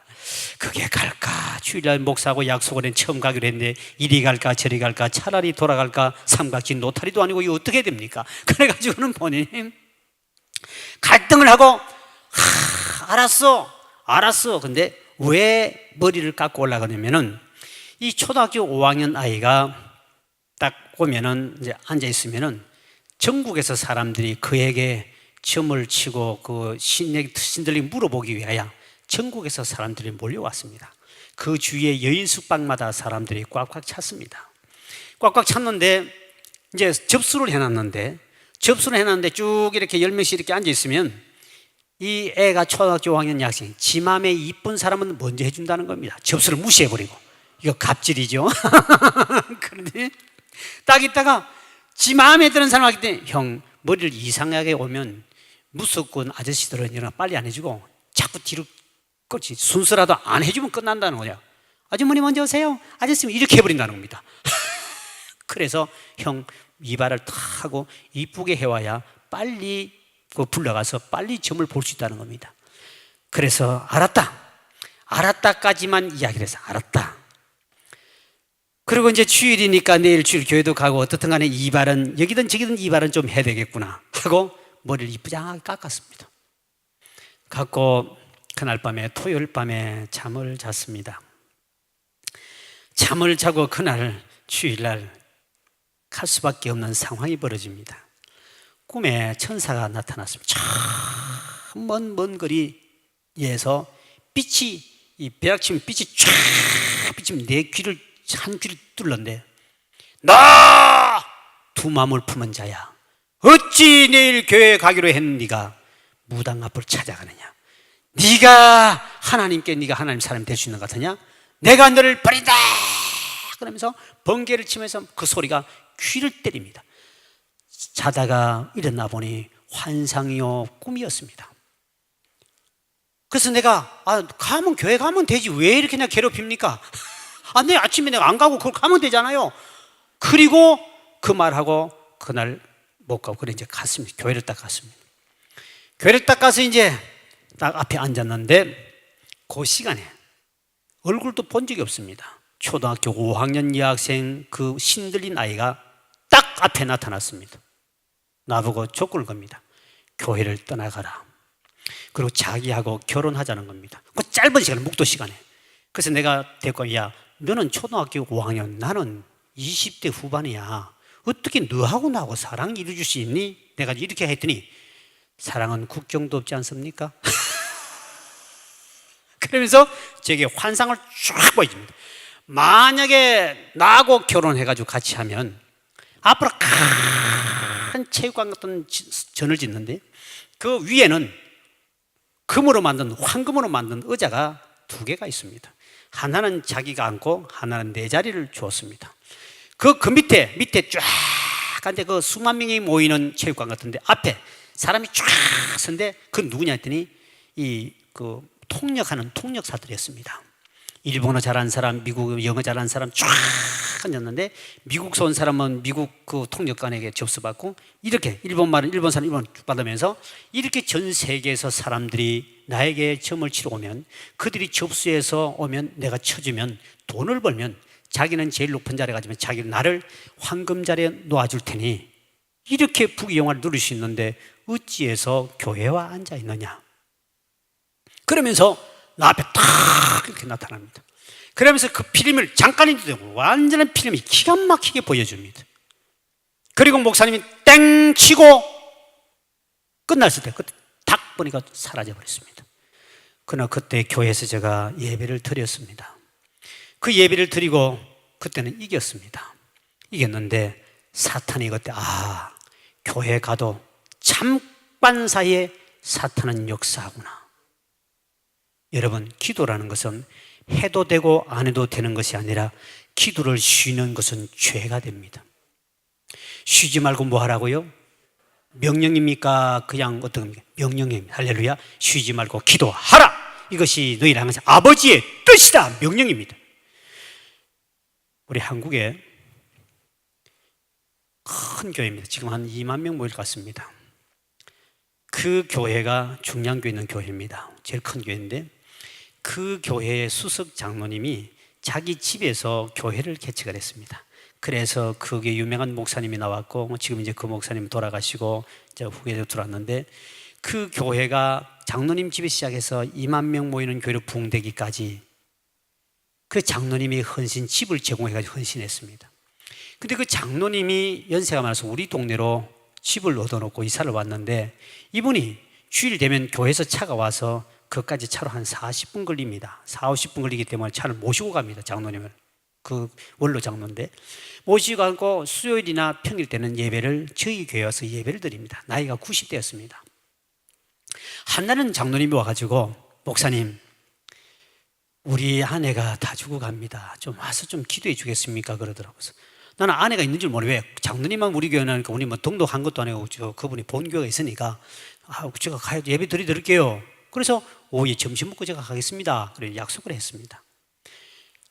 그게 갈까? 주일날 목사하고 약속을 한 처음 가기로 했는데 이리 갈까 저리 갈까 차라리 돌아갈까 삼각진 노타리도 아니고 이거 어떻게 됩니까? 그래가지고는 본인이 갈등을 하고 알았어. 근데 왜 머리를 깎고 올라가냐면은 이 초등학교 5학년 아이가 딱 오면은 이제 앉아 있으면은 전국에서 사람들이 그에게 점을 치고 그 신들이 물어보기 위하여 전국에서 사람들이 몰려왔습니다. 그 주위에 여인 숙박마다 사람들이 꽉꽉 찼습니다. 꽉꽉 찼는데 이제 접수를 해놨는데 쭉 이렇게 10명씩 이렇게 앉아 있으면 이 애가 초등학교 5학년 여학생 지 맘에 이쁜 사람은 먼저 해준다는 겁니다. 접수를 무시해버리고. 이거 갑질이죠. 그런데 딱 있다가 지 마음에 드는 사람 하기 때문에 형 머리를 이상하게 오면 무섭고 아저씨들은 이러나 빨리 안 해주고 자꾸 뒤로 끌지 순서라도 안 해주면 끝난다는 거냐. 아주머니 먼저 오세요. 아저씨 이렇게 해버린다는 겁니다. 그래서 형 이발을 탁 하고 이쁘게 해와야 빨리 불러가서 빨리 점을 볼 수 있다는 겁니다. 그래서 알았다까지만 이야기를 해서 알았다. 그리고 이제 주일이니까 내일 주일 교회도 가고 어떻든 간에 이발은 여기든 저기든 이발은 좀 해야 되겠구나 하고 머리를 이쁘장하게 깎았습니다. 갖고 그날 밤에 토요일 밤에 잠을 잤습니다. 잠을 자고 그날 주일날 갈 수밖에 없는 상황이 벌어집니다. 꿈에 천사가 나타났습니다. 저 먼 거리에서 빛이, 이 벼락치면 빛이 쫙 비치면 내 귀를, 한 귀를 뚫는데, 나 두 마음을 품은 자야, 어찌 내일 교회에 가기로 했는니가 무당 앞을 찾아가느냐? 네가 하나님 사람이 될 수 있는 것 같으냐? 내가 너를 버린다! 그러면서 번개를 치면서 그 소리가 귀를 때립니다. 자다가 일어나 보니 환상이요 꿈이었습니다. 그래서 내가 교회 가면 되지 왜 이렇게 내가 괴롭힙니까? 내일 아침에 내가 안 가고 그걸 가면 되잖아요. 그리고 그 말하고 그날 못 가고 그래 이제 갔습니다. 교회를 딱 갔습니다. 교회를 딱 가서 이제 딱 앞에 앉았는데 그 시간에 얼굴도 본 적이 없습니다. 초등학교 5학년 여학생 그 신들린 아이가 딱 앞에 나타났습니다. 나보고 조건을 겁니다. 교회를 떠나가라. 그리고 자기하고 결혼하자는 겁니다. 그 짧은 시간에, 묵도 시간에. 그래서 내가 데리고, 야, 너는 초등학교 5학년, 나는 20대 후반이야. 어떻게 너하고 나하고 사랑 이루어줄 수 있니? 내가 이렇게 했더니, 사랑은 국경도 없지 않습니까? 그러면서 제게 환상을 쫙 보여줍니다. 만약에 나하고 결혼해가지고 같이 하면 앞으로 큰 체육관 같은 전을 짓는데 그 위에는 황금으로 만든 의자가 두 개가 있습니다. 하나는 자기가 앉고 하나는 내 자리를 주었습니다. 그 밑에 쫙 간데 그 수만 명이 모이는 체육관 같은데 앞에 사람이 쫙 선데 그 누구냐 했더니 그 통역하는 통역사들이었습니다. 일본어 잘하는 사람, 미국 영어 잘하는 사람 쫙 앉았는데 미국서 온 사람은 미국 그 통역관에게 접수받고 이렇게 일본 사람 일본 받으면서 이렇게 전 세계에서 사람들이 나에게 점을 치러 오면 그들이 접수해서 오면 내가 쳐주면 돈을 벌면 자기는 제일 높은 자리에 가지면 자기는 나를 황금 자리에 놓아줄 테니 이렇게 부귀영화를 누릴 수 있는데 어찌해서 교회와 앉아 있느냐? 그러면서 나 앞에 탁 이렇게 나타납니다. 그러면서 그 필름을 잠깐인데도 완전한 필름이 기가 막히게 보여줍니다. 그리고 목사님이 땡 치고 끝났을 때 그때 탁 보니까 사라져버렸습니다. 그러나 그때 교회에서 제가 예배를 드렸습니다. 그 예배를 드리고 그때는 이겼습니다. 이겼는데 사탄이 그때 교회 가도 잠깐 사이에 사탄은 역사하구나. 여러분, 기도라는 것은 해도 되고 안 해도 되는 것이 아니라 기도를 쉬는 것은 죄가 됩니다. 쉬지 말고 뭐 하라고요? 명령입니까? 그냥 어떤 겁니까? 명령입니다. 할렐루야. 쉬지 말고 기도하라. 이것이 너희를 향해서 아버지의 뜻이다. 명령입니다. 우리 한국에 큰 교회입니다. 지금 한 2만 명 모일 것 같습니다. 그 교회가 중량교회 있는 교회입니다. 제일 큰 교회인데 그 교회의 수석 장로님이 자기 집에서 교회를 개척을 했습니다. 그래서 그게 유명한 목사님이 나왔고 지금 이제 그 목사님 돌아가시고 이제 후계자로 들어왔는데 그 교회가 장로님 집에 시작해서 2만 명 모이는 교회로 부흥되기까지 그 장로님이 집을 제공해가지고 헌신했습니다. 근데 그 장로님이 연세가 많아서 우리 동네로 집을 얻어놓고 이사를 왔는데 이분이 주일 되면 교회에서 차가 와서 그까지 차로 한 40분 걸립니다. 40, 50분 걸리기 때문에 차를 모시고 갑니다. 장로님을. 그 원로 장로인데 모시고 가고 수요일이나 평일 때는 예배를 저희 교회 와서 예배를 드립니다. 나이가 90대였습니다. 한날은 장로님이 와가지고 목사님 우리 아내가 다 죽어갑니다. 좀 와서 좀 기도해 주겠습니까? 그러더라고요. 나는 아내가 있는 줄 모르고 왜 장로님만 우리 교회 나니까 우리 뭐 등록한 것도 아니고 그분이 본 교회가 있으니까 제가 가야 예배 드릴게요. 그래서 오후에 점심 먹고 제가 가겠습니다. 그래 약속을 했습니다.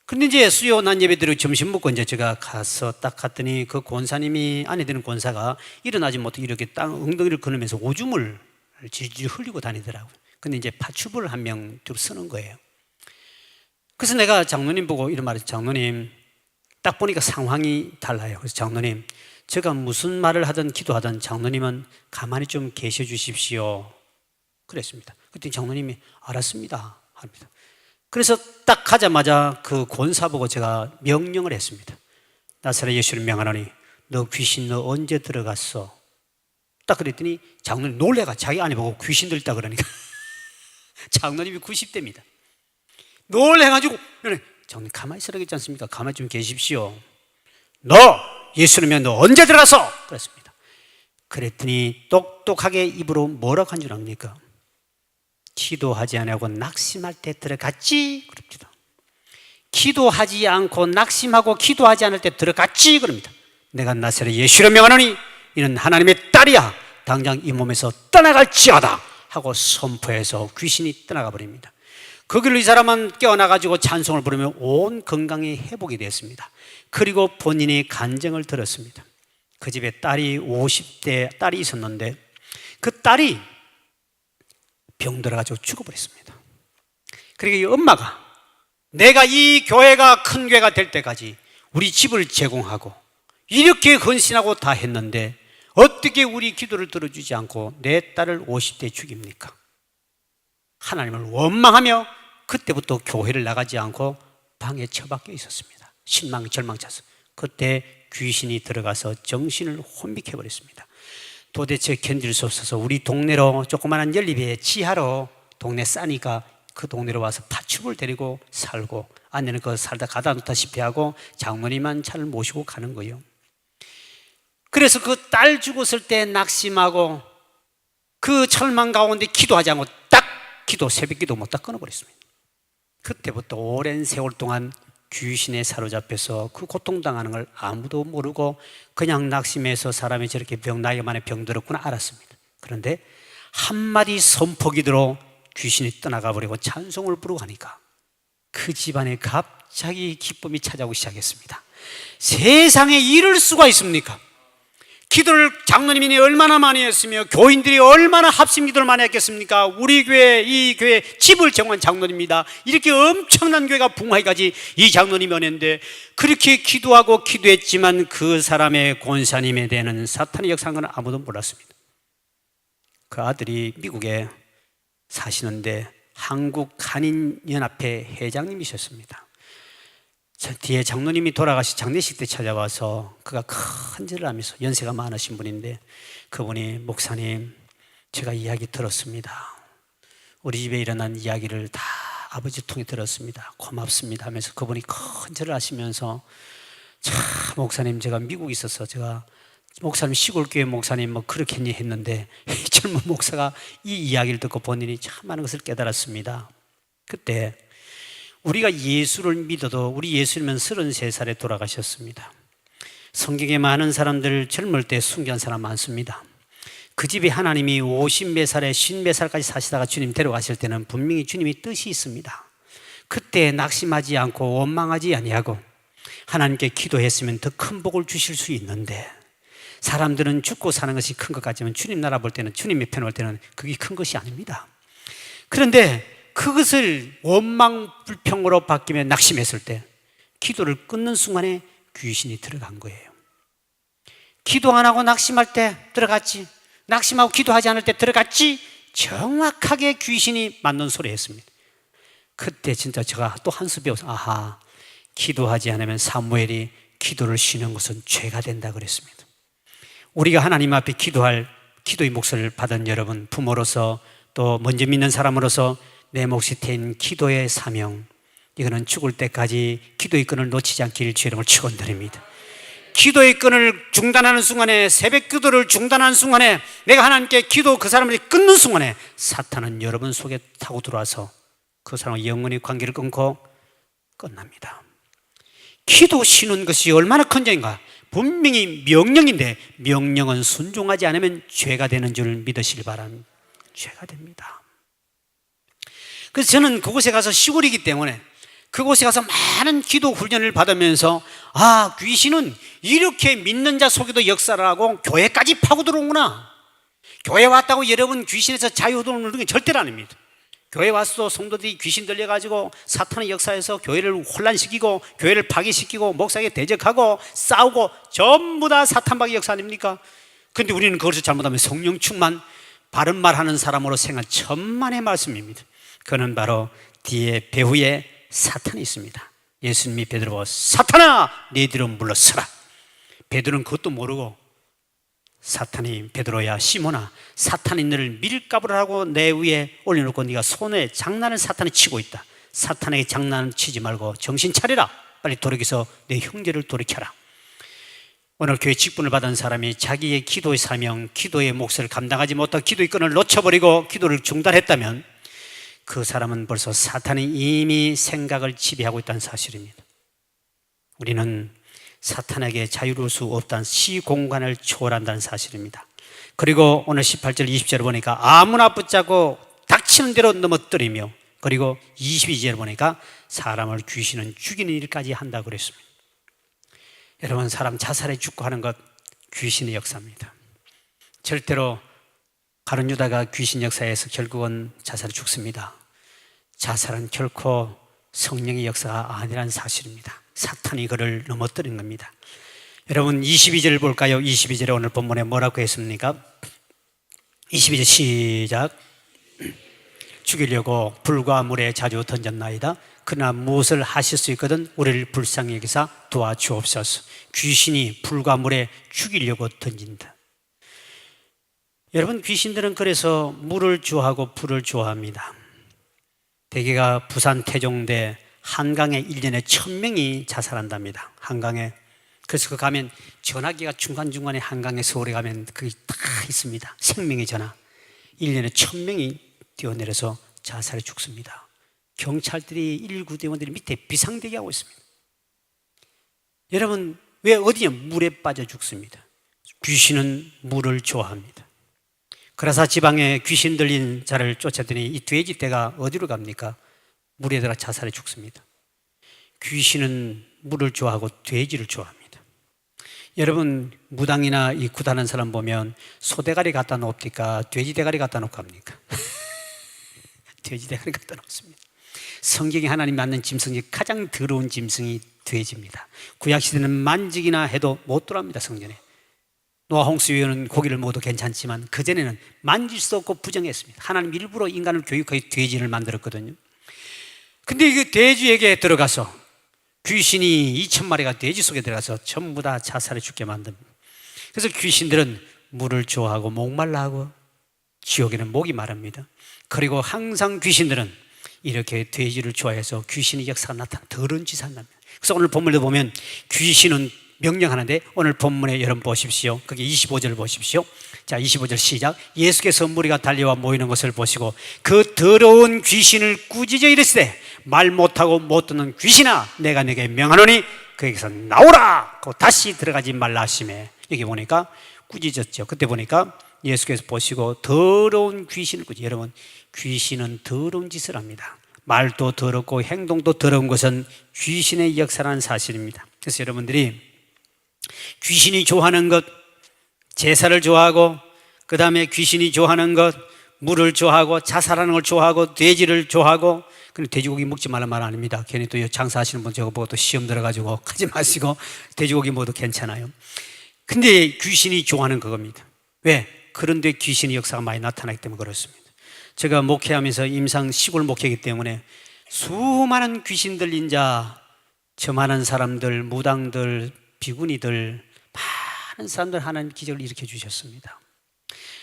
근데 이제 수요 난 예배 드리고 점심 먹고 이제 제가 가서 딱 갔더니 그 권사님이, 안에 드는 권사가 일어나지 못하고 이렇게 땅 엉덩이를 걸으면서 오줌을 질질 흘리고 다니더라고요. 근데 이제 파출부를 한 명 좀 쓰는 거예요. 그래서 내가 장로님 보고 이런 말을 했어요. 장로님, 딱 보니까 상황이 달라요. 그래서 장로님, 제가 무슨 말을 하든 기도하든 장로님은 가만히 좀 계셔 주십시오. 그랬습니다. 그랬더니 장로님이 알았습니다 합니다. 그래서 딱 가자마자 그 권사 보고 제가 명령을 했습니다. 나사렛 예수를 명하노니 너 귀신 너 언제 들어갔어? 딱 그랬더니 장로님 놀래가 자기 아내 보고 귀신 들다 그러니까 장로님이 90대입니다. 놀래가지고 장로님 가만히 있으라겠지 않습니까? 가만히 좀 계십시오. 너 예수님이 너 언제 들어갔어? 그랬습니다. 그랬더니 똑똑하게 입으로 뭐라고 한 줄 압니까? 기도하지 않고 낙심할 때 들어갔지? 그럽니다. 기도하지 않고 낙심하고 기도하지 않을 때 들어갔지? 그럽니다. 내가 나사렛 예수를 명하노니 이는 하나님의 딸이야. 당장 이 몸에서 떠나갈지어다 하고 선포해서 귀신이 떠나가 버립니다. 그 길로 이 사람은 깨어나가지고 찬송을 부르며 온 건강이 회복이 됐습니다. 그리고 본인이 간증을 들었습니다. 그 집에 딸이 50대 딸이 있었는데 그 딸이 병들어가지고 죽어버렸습니다. 그리고 이 엄마가 내가 이 교회가 큰 교회가 될 때까지 우리 집을 제공하고 이렇게 헌신하고 다 했는데 어떻게 우리 기도를 들어주지 않고 내 딸을 50대에 죽입니까? 하나님을 원망하며 그때부터 교회를 나가지 않고 방에 처박혀 있었습니다. 실망 절망차서 그때 귀신이 들어가서 정신을 혼미해버렸습니다. 도대체 견딜 수 없어서 우리 동네로 조그마한 연립의 지하로 동네 싸니까 그 동네로 와서 파출부를 데리고 살고 아내는 그 살다 가다 놓다시피 하고 장모님만 차를 모시고 가는 거예요. 그래서 그 딸 죽었을 때 낙심하고 그 절망 가운데 기도하지 않고 딱 새벽 기도 못 딱 끊어버렸습니다. 그때부터 오랜 세월 동안 귀신에 사로잡혀서 그 고통당하는 걸 아무도 모르고 그냥 낙심해서 사람이 저렇게 나이 만에 병들었구나 알았습니다. 그런데 한마디 선포기도로 귀신이 떠나가 버리고 찬송을 부르고 하니까 그 집안에 갑자기 기쁨이 찾아오기 시작했습니다. 세상에 이럴 수가 있습니까? 기도를 장로님이 얼마나 많이 했으며 교인들이 얼마나 합심 기도를 많이 했겠습니까? 우리 교회, 이 교회 집을 정한 장로님입니다. 이렇게 엄청난 교회가 붕하기까지 이 장로님이 오는데 그렇게 기도하고 기도했지만 그 사람의 권사님에 대한 사탄의 역사는 건 아무도 몰랐습니다. 그 아들이 미국에 사시는데 한국 한인연합회 회장님이셨습니다. 저 뒤에 장로님이 돌아가시 장례식 때 찾아와서 그가 큰 절을 하면서 연세가 많으신 분인데 그분이 목사님 제가 이야기 들었습니다. 우리 집에 일어난 이야기를 다 아버지 통해 들었습니다. 고맙습니다 하면서 그분이 큰 절을 하시면서 참 목사님 제가 미국에 있어서 제가 목사님 시골교회 목사님 뭐 그렇겠니 했는데 젊은 목사가 이 이야기를 듣고 본인이 참 많은 것을 깨달았습니다. 그때 우리가 예수를 믿어도 우리 예수님은 33살에 돌아가셨습니다. 성경에 많은 사람들 젊을 때 순교한 사람 많습니다. 그 집에 하나님이 50몇 살에 50몇 살까지 사시다가 주님 데려가실 때는 분명히 주님이 뜻이 있습니다. 그때 낙심하지 않고 원망하지 아니하고 하나님께 기도했으면 더 큰 복을 주실 수 있는데 사람들은 죽고 사는 것이 큰 것 같지만 주님 나라 볼 때는 주님의 편 볼 때는 그게 큰 것이 아닙니다. 그런데 그것을 원망 불평으로 바뀌며 낙심했을 때 기도를 끊는 순간에 귀신이 들어간 거예요. 기도 안 하고 낙심할 때 들어갔지, 낙심하고 기도하지 않을 때 들어갔지, 정확하게 귀신이 맞는 소리 했습니다. 그때 진짜 제가 또 한 수 배워서 아하, 기도하지 않으면 사무엘이 기도를 쉬는 것은 죄가 된다 그랬습니다. 우리가 하나님 앞에 기도할 기도의 몫을 받은 여러분, 부모로서 또 먼저 믿는 사람으로서 내 몫이 된 기도의 사명, 이거는 죽을 때까지 기도의 끈을 놓치지 않길 주의 이름으로 축원드립니다. 기도의 끈을 중단하는 순간에, 새벽 기도를 중단하는 순간에, 내가 하나님께 기도 그 사람을 끊는 순간에 사탄은 여러분 속에 타고 들어와서 그 사람과 영원히 관계를 끊고 끝납니다. 기도 쉬는 것이 얼마나 큰 죄인가? 분명히 명령인데 명령은 순종하지 않으면 죄가 되는 줄 믿으시길 바랍니다. 죄가 됩니다. 그래서 저는 그곳에 가서 시골이기 때문에 그곳에 가서 많은 기도 훈련을 받으면서 아, 귀신은 이렇게 믿는 자 속에도 역사를 하고 교회까지 파고 들어오구나. 교회 왔다고 여러분 귀신에서 자유 얻는 게 절대로 아닙니다. 교회 와서도 성도들이 귀신 들려가지고 사탄의 역사에서 교회를 혼란시키고 교회를 파괴시키고 목사에게 대적하고 싸우고 전부 다 사탄박의 역사 아닙니까? 근데 우리는 그것을 잘못하면 성령 충만 바른 말하는 사람으로 생활 천만의 말씀입니다. 그는 바로 뒤에 배후에 사탄이 있습니다. 예수님이 베드로 보고 사탄아 네 뒤로 물러서라. 베드로는 그것도 모르고 사탄이 베드로야 시몬아 사탄이 너를 밀가부를 하고 내 위에 올려놓고 네가 손에 장난을 사탄이 치고 있다. 사탄에게 장난을 치지 말고 정신 차리라. 빨리 돌이켜서 내 형제를 돌이켜라. 오늘 교회 직분을 받은 사람이 자기의 기도의 사명, 기도의 몫을 감당하지 못하고 기도의 끈을 놓쳐버리고 기도를 중단했다면 그 사람은 벌써 사탄이 이미 생각을 지배하고 있다는 사실입니다. 우리는 사탄에게 자유로울 수 없다는 시공간을 초월한다는 사실입니다. 그리고 오늘 18절 20절을 보니까 아무나 붙잡고 닥치는 대로 넘어뜨리며 그리고 22절을 보니까 사람을 귀신은 죽이는 일까지 한다고 그랬습니다. 여러분 사람 자살해 죽고 하는 것 귀신의 역사입니다. 절대로 가룟 유다가 귀신 역사에서 결국은 자살해 죽습니다. 자살은 결코 성령의 역사가 아니라는 사실입니다. 사탄이 그를 넘어뜨린 겁니다. 여러분 22절을 볼까요? 22절에 오늘 본문에 뭐라고 했습니까? 22절 시작. 죽이려고 불과 물에 자주 던졌나이다. 그러나 무엇을 하실 수 있거든 우리를 불쌍히 여기사 도와주옵소서. 귀신이 불과 물에 죽이려고 던진다. 여러분 귀신들은 그래서 물을 좋아하고 불을 좋아합니다. 대개가 부산 태종대 한강에 1년에 1000명이 자살한답니다. 한강에. 그래서 그 가면 전화기가 중간중간에 한강에 서울에 가면 그게 다 있습니다. 생명의 전화. 1년에 1000명이 뛰어내려서 자살해 죽습니다. 경찰들이 119대원들이 밑에 비상대기하고 있습니다. 여러분 왜 어디냐? 물에 빠져 죽습니다. 귀신은 물을 좋아합니다. 그라사 지방에 귀신 들린 자를 쫓았더니 이 돼지떼가 어디로 갑니까? 물에 들어가 자살해 죽습니다. 귀신은 물을 좋아하고 돼지를 좋아합니다. 여러분 무당이나 이 굿하는 사람 보면 소대가리 갖다 놓습니까? 돼지대가리 갖다 놓고 합니까? 돼지대가리 갖다 놓습니다. 성경에 하나님 맞는 짐승이 가장 더러운 짐승이 돼지입니다. 구약시대는 만지기나 해도 못 들어갑니다. 성전에 노아 홍수위원은 고기를 먹어도 괜찮지만 그전에는 만질 수 없고 부정했습니다. 하나님 일부러 인간을 교육하여 돼지를 만들었거든요. 근데 그 돼지에게 들어가서 귀신이 2000마리가 돼지 속에 들어가서 전부 다 자살해 죽게 만듭니다. 그래서 귀신들은 물을 좋아하고 목말라 하고 지옥에는 목이 마릅니다. 그리고 항상 귀신들은 이렇게 돼지를 좋아해서 귀신의 역사가 나타나 더러운 짓을 한답니다. 그래서 오늘 본문을 보면 귀신은 명령하는데 오늘 본문에 여러분 보십시오. 그게 25절을 보십시오. 자, 25절 시작. 예수께서 무리가 달려와 모이는 것을 보시고 그 더러운 귀신을 꾸짖어 이르시되 말 못하고 못 듣는 귀신아 내가 내게 명하노니 거기서 나오라. 다시 들어가지 말라 하시매. 여기 보니까 꾸짖었죠. 그때 보니까 예수께서 보시고 더러운 귀신을 꾸짖어. 여러분 귀신은 더러운 짓을 합니다. 말도 더럽고 행동도 더러운 것은 귀신의 역사라는 사실입니다. 그래서 여러분들이 귀신이 좋아하는 것, 제사를 좋아하고 그 다음에 귀신이 좋아하는 것, 물을 좋아하고 자살하는 걸 좋아하고 돼지를 좋아하고. 근데 돼지고기 먹지 말란 말 아닙니다. 괜히 또 장사하시는 분 저거 보고 또 시험 들어가지고 하지 마시고 돼지고기 먹어도 괜찮아요. 근데 귀신이 좋아하는 그겁니다. 왜? 그런데 귀신의 역사가 많이 나타나기 때문에 그렇습니다. 제가 목회하면서 임상 시골 목회이기 때문에 수많은 귀신 들린 자, 저 많은 사람들, 무당들, 비구니들, 많은 사람들 하나님 기적을 일으켜 주셨습니다.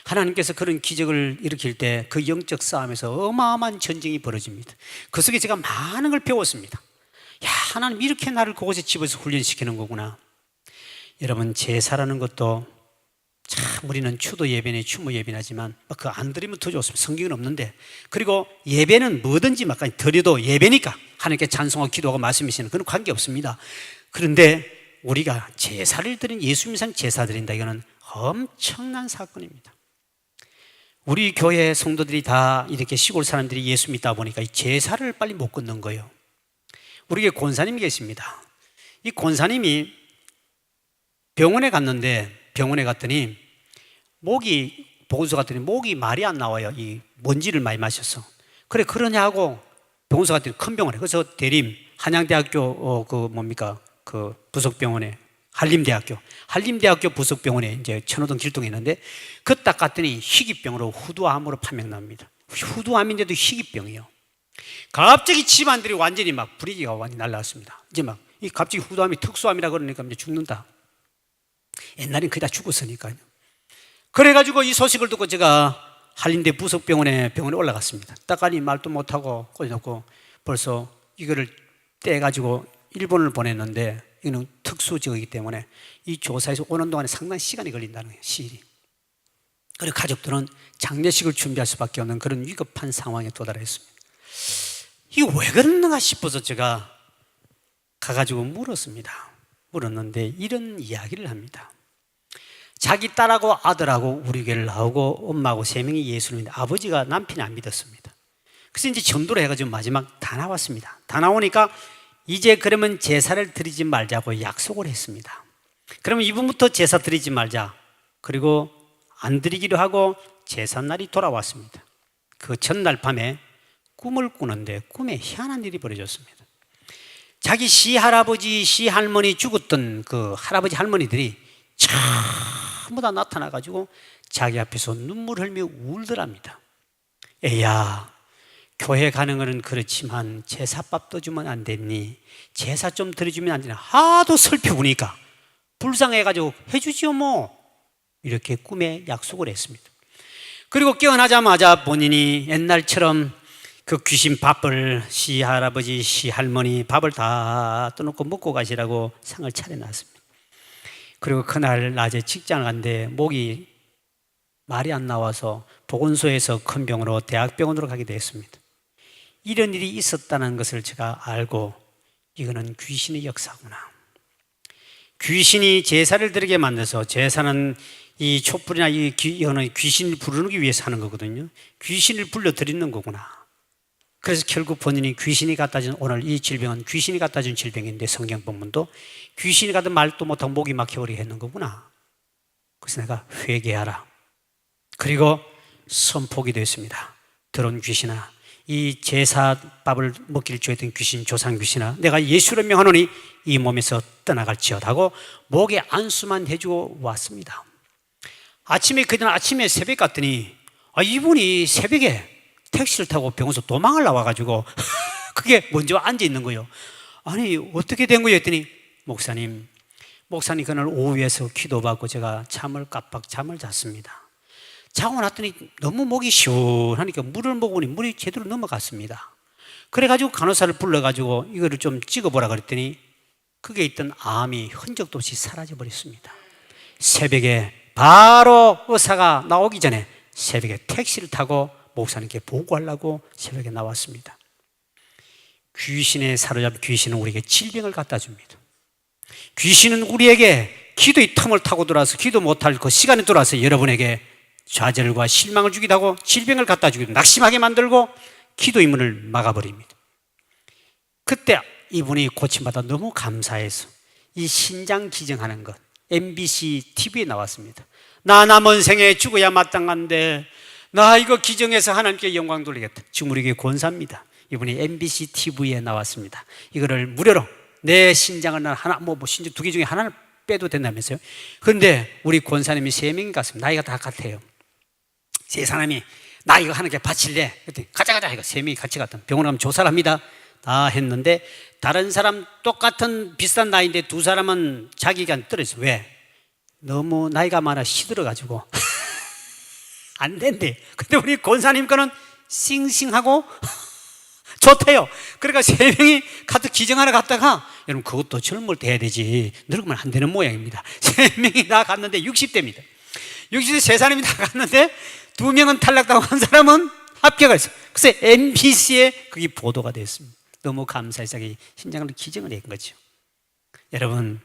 하나님께서 그런 기적을 일으킬 때 그 영적 싸움에서 어마어마한 전쟁이 벌어집니다. 그 속에 제가 많은 걸 배웠습니다. 야, 하나님 이렇게 나를 그곳에 집어서 훈련시키는 거구나. 여러분 제사라는 것도 참 우리는 추도 예배니 추모 예배하지만 그거 안 드리면 더 좋습니다. 성경은 없는데. 그리고 예배는 뭐든지 막 드려도 예배니까 하나님께 찬송하고 기도하고 말씀이시는 그런 관계 없습니다. 그런데 우리가 제사를 드린 예수님상 제사 드린다 이거는 엄청난 사건입니다. 우리 교회 성도들이 다 이렇게 시골 사람들이 예수 믿다 보니까 이 제사를 빨리 못 끊는 거예요. 우리에게 권사님이 계십니다. 이 권사님이 병원에 갔더니 보건소 갔더니 목이 말이 안 나와요. 이 먼지를 많이 마셔서. 그래, 그러냐 하고 보건소 갔더니 큰 병원에, 그래서 대림 한양대학교 그 부속병원에 한림대학교 부속병원에 이제 천호동 길동에 있는데, 그 딱 갔더니 희귀병으로 후두암으로 판명납니다. 후두암인데도 희귀병이에요. 갑자기 집안들이 완전히 막 분위기가 완전히 날라왔습니다. 이제 막 이 갑자기 후두암이 특수암이라 그러니까 이제 죽는다. 옛날엔 거의 다 죽었으니까요. 그래가지고 이 소식을 듣고 제가 한림대 부속병원에 올라갔습니다. 딱 가니 말도 못하고 꽂아놓고 벌써 이거를 떼가지고 일본을 보냈는데, 이거는 특수지역이기 때문에 이 조사에서 오는 동안에 상당히 시간이 걸린다는 거예요. 시일이. 그리고 가족들은 장례식을 준비할 수밖에 없는 그런 위급한 상황에 도달했습니다. 이거 왜 그러는가 싶어서 제가 가가지고 물었는데 이런 이야기를 합니다. 자기 딸하고 아들하고 우리 교회를 나오고 엄마하고 3명이 예수를 믿는데 아버지가 남편이 안 믿었습니다. 그래서 이제 전도를 해가지고 마지막 다 나왔습니다. 다 나오니까 이제 그러면 제사를 드리지 말자고 약속을 했습니다. 그러면 이분부터 제사 드리지 말자. 그리고 안 드리기로 하고 제삿날이 돌아왔습니다. 그 전날 밤에 꿈을 꾸는데 꿈에 희한한 일이 벌어졌습니다. 자기 시할아버지, 시할머니 죽었던 그 할아버지 할머니들이 전부 다 나타나가지고 자기 앞에서 눈물 흘며 울더랍니다. 애야, 교회 가는 거는 그렇지만 제사밥 떠주면 안 됐니? 제사 좀 드려주면 안 되나? 하도 슬퍼보니까 불쌍해가지고 해주지요 뭐. 이렇게 꿈에 약속을 했습니다. 그리고 깨어나자마자 본인이 옛날처럼 그 귀신 밥을 시할아버지, 시할머니 밥을 다 떠놓고 먹고 가시라고 상을 차려놨습니다. 그리고 그날 낮에 직장을 갔는데 목이 말이 안 나와서 보건소에서 큰 병으로 대학병원으로 가게 됐습니다. 이런 일이 있었다는 것을 제가 알고 이거는 귀신의 역사구나. 귀신이 제사를 드리게 만들어서, 제사는 이 촛불이나 이거는 귀신을 부르기 위해서 하는 거거든요. 귀신을 불러드리는 거구나. 그래서 결국 본인이 귀신이 갖다 준, 오늘 이 질병은 귀신이 갖다 준 질병인데 성경 본문도 귀신이 갖다 말도 못하고 목이 막혀버리게 했는 거구나. 그래서 내가 회개하라. 그리고 선포기도 했습니다. 들어온 귀신아, 이 제사밥을 먹기를 주했던 귀신, 조상 귀신아, 내가 예수를 명하노니 이 몸에서 떠나갈지어다 하고 목에 안수만 해주고 왔습니다. 그날 아침에 새벽 갔더니 이분이 새벽에 택시를 타고 병원에서 도망을 나와가지고 그게 먼저 앉아 있는 거예요. 아니 어떻게 된 거예요? 했더니 목사님 그날 오후에서 기도받고 제가 깜빡 잠을 잤습니다. 자고 났더니 너무 목이 시원하니까 물을 먹으니 물이 제대로 넘어갔습니다. 그래가지고 간호사를 불러가지고 이거를 좀 찍어보라 그랬더니 그게 있던 암이 흔적도 없이 사라져 버렸습니다. 새벽에 바로 의사가 나오기 전에 새벽에 택시를 타고 목사님께 보고하려고 새벽에 나왔습니다. 귀신에 사로잡힌 귀신은 우리에게 질병을 갖다 줍니다. 귀신은 우리에게 기도의 틈을 타고 들어와서 기도 못할 그 시간에 들어와서 여러분에게 좌절과 실망을 주기도 하고 질병을 갖다 주기도, 낙심하게 만들고 기도의 문을 막아버립니다. 그때 이분이 고침받아 너무 감사해서 이 신장 기증하는 것 MBC TV에 나왔습니다. 나 남은 생에 죽어야 마땅한데 나 이거 기증해서 하나님께 영광 돌리겠다. 지금 우리에게 권사입니다. 이분이 MBC TV에 나왔습니다. 이거를 무료로 내 신장을 하나, 신장 2개 중에 하나를 빼도 된다면서요. 그런데 우리 권사님이 3명이 갔습니다. 나이가 다 같아요. 3사람이 나 이거 하나님께 바칠래. 그랬더니 가자 이거 3명이 같이 갔다. 병원 가면 조사를 합니다. 다 했는데 다른 사람 똑같은 비슷한 나이인데 2사람은 자기가 떨어졌어요. 왜? 너무 나이가 많아 시들어가지고 안 된대. 근데 우리 권사님 거는 싱싱하고 좋대요. 그러니까 3명이 가득 기증하러 갔다가, 여러분 그것도 젊을 때 해야 되지 늙으면 안 되는 모양입니다. 3명이 다 갔는데 60대입니다 60대 3사람이 다 갔는데 2명은 탈락당하고 한 사람은 합격했어요. 그래서 MBC에 그게 보도가 됐습니다. 너무 감사해서 신장을 기증을 한 거죠. 여러분,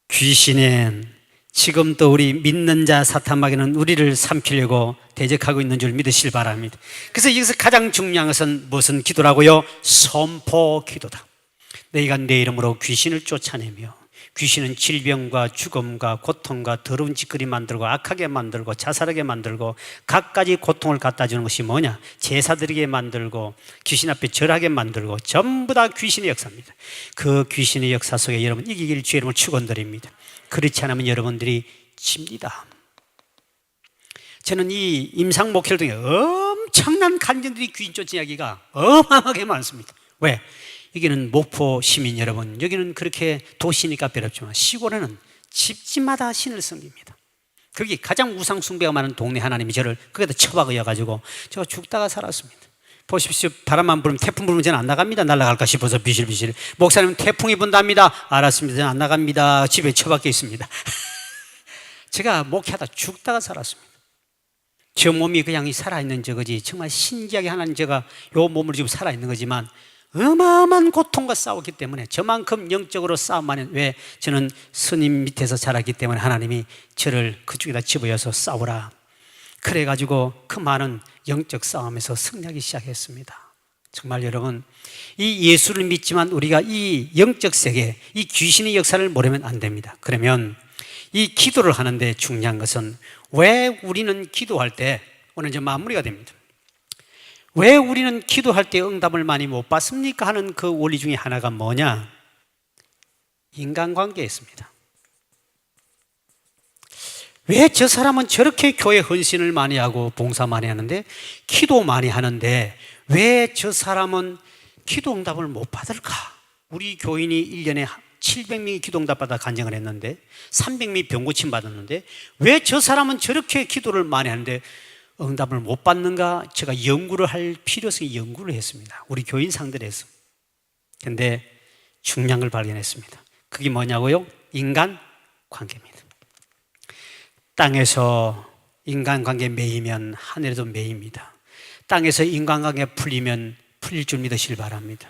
귀신은 지금도 우리 믿는 자 사탄마귀는 우리를 삼키려고 대적하고 있는 줄 믿으시길 바랍니다. 그래서 여기서 가장 중요한 것은 무슨 기도라고요? 선포 기도다. 너희가 내 이름으로 귀신을 쫓아내며 귀신은 질병과 죽음과 고통과 더러운 짓거리 만들고 악하게 만들고 자살하게 만들고 갖가지 고통을 갖다 주는 것이 뭐냐? 제사드리게 만들고 귀신 앞에 절하게 만들고 전부 다 귀신의 역사입니다. 그 귀신의 역사 속에 여러분 이기길 주의 이름을 축원드립니다. 그렇지 않으면 여러분들이 집니다. 저는 이 임상 목회를 통해 엄청난 간증들이 귀신 쫓은 이야기가 어마어마하게 많습니다. 왜? 여기는 목포 시민 여러분, 여기는 그렇게 도시니까 배롭지만 시골에는 집집마다 신을 섬깁니다. 거기 가장 우상 숭배가 많은 동네 하나님이 저를 거기다 처박으여가지고 제가 죽다가 살았습니다. 보십시오. 바람만 불면, 태풍 불면 저는 안 나갑니다. 날아갈까 싶어서 비실비실. 목사님은 태풍이 분답니다. 알았습니다. 저는 안 나갑니다. 집에 처박혀 있습니다. 제가 목회하다 죽다가 살았습니다. 저 몸이 그냥 살아있는 저거지, 정말 신기하게 하나님 제가 요 몸을 지금 살아있는 거지만 어마어마한 고통과 싸웠기 때문에 저만큼 영적으로 싸움만 해. 왜? 저는 스님 밑에서 자랐기 때문에 하나님이 저를 그쪽에다 집어여서 싸우라. 그래가지고 그 많은 영적 싸움에서 승리하기 시작했습니다. 정말 여러분, 이 예수를 믿지만 우리가 이 영적 세계, 이 귀신의 역사를 모르면 안 됩니다. 그러면 이 기도를 하는데 중요한 것은 왜 우리는 기도할 때, 오늘 이제 마무리가 됩니다. 왜 우리는 기도할 때 응답을 많이 못 받습니까? 하는 그 원리 중에 하나가 뭐냐? 인간관계였습니다. 왜 저 사람은 저렇게 교회 헌신을 많이 하고 봉사 많이 하는데, 기도 많이 하는데 왜 저 사람은 기도 응답을 못 받을까? 우리 교인이 1년에 700명이 기도 응답 받아 간증을 했는데 300명이 병고침 받았는데 왜 저 사람은 저렇게 기도를 많이 하는데 응답을 못 받는가? 제가 연구를 할 필요성이 연구를 했습니다. 우리 교인 상들에서. 그런데 중요한 걸 발견했습니다. 그게 뭐냐고요? 인간 관계입니다. 땅에서 인간관계 매이면 하늘에도 매입니다. 땅에서 인간관계 풀리면 풀릴 줄 믿으시길 바랍니다.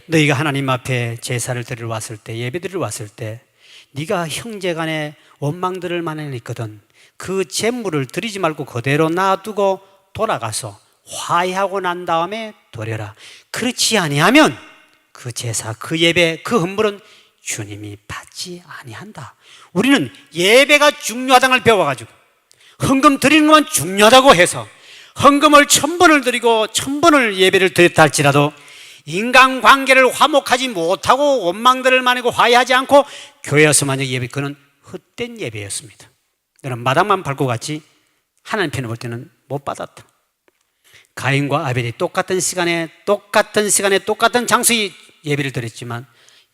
너희가 하나님 앞에 제사를 드리러 왔을 때, 예배 드리러 왔을 때 네가 형제간에 원망들을 많이 있거든. 그 재물을 드리지 말고 그대로 놔두고 돌아가서 화해하고 난 다음에 드려라. 그렇지 아니하면 그 제사, 그 예배, 그 헌물은 주님이 받지 아니한다. 우리는 예배가 중요하다는 걸 배워가지고 헌금 드리는 것만 중요하다고 해서 헌금을 1000번을 드리고 1000번을 예배를 드렸다 할지라도 인간관계를 화목하지 못하고 원망들을 많이고 화해하지 않고 교회에서 만약 예배, 그는 헛된 예배였습니다. 너는 마당만 밟고 갔지 하나님 편을 볼 때는 못 받았다. 가인과 아벨이 똑같은 시간에 똑같은 장소에 예배를 드렸지만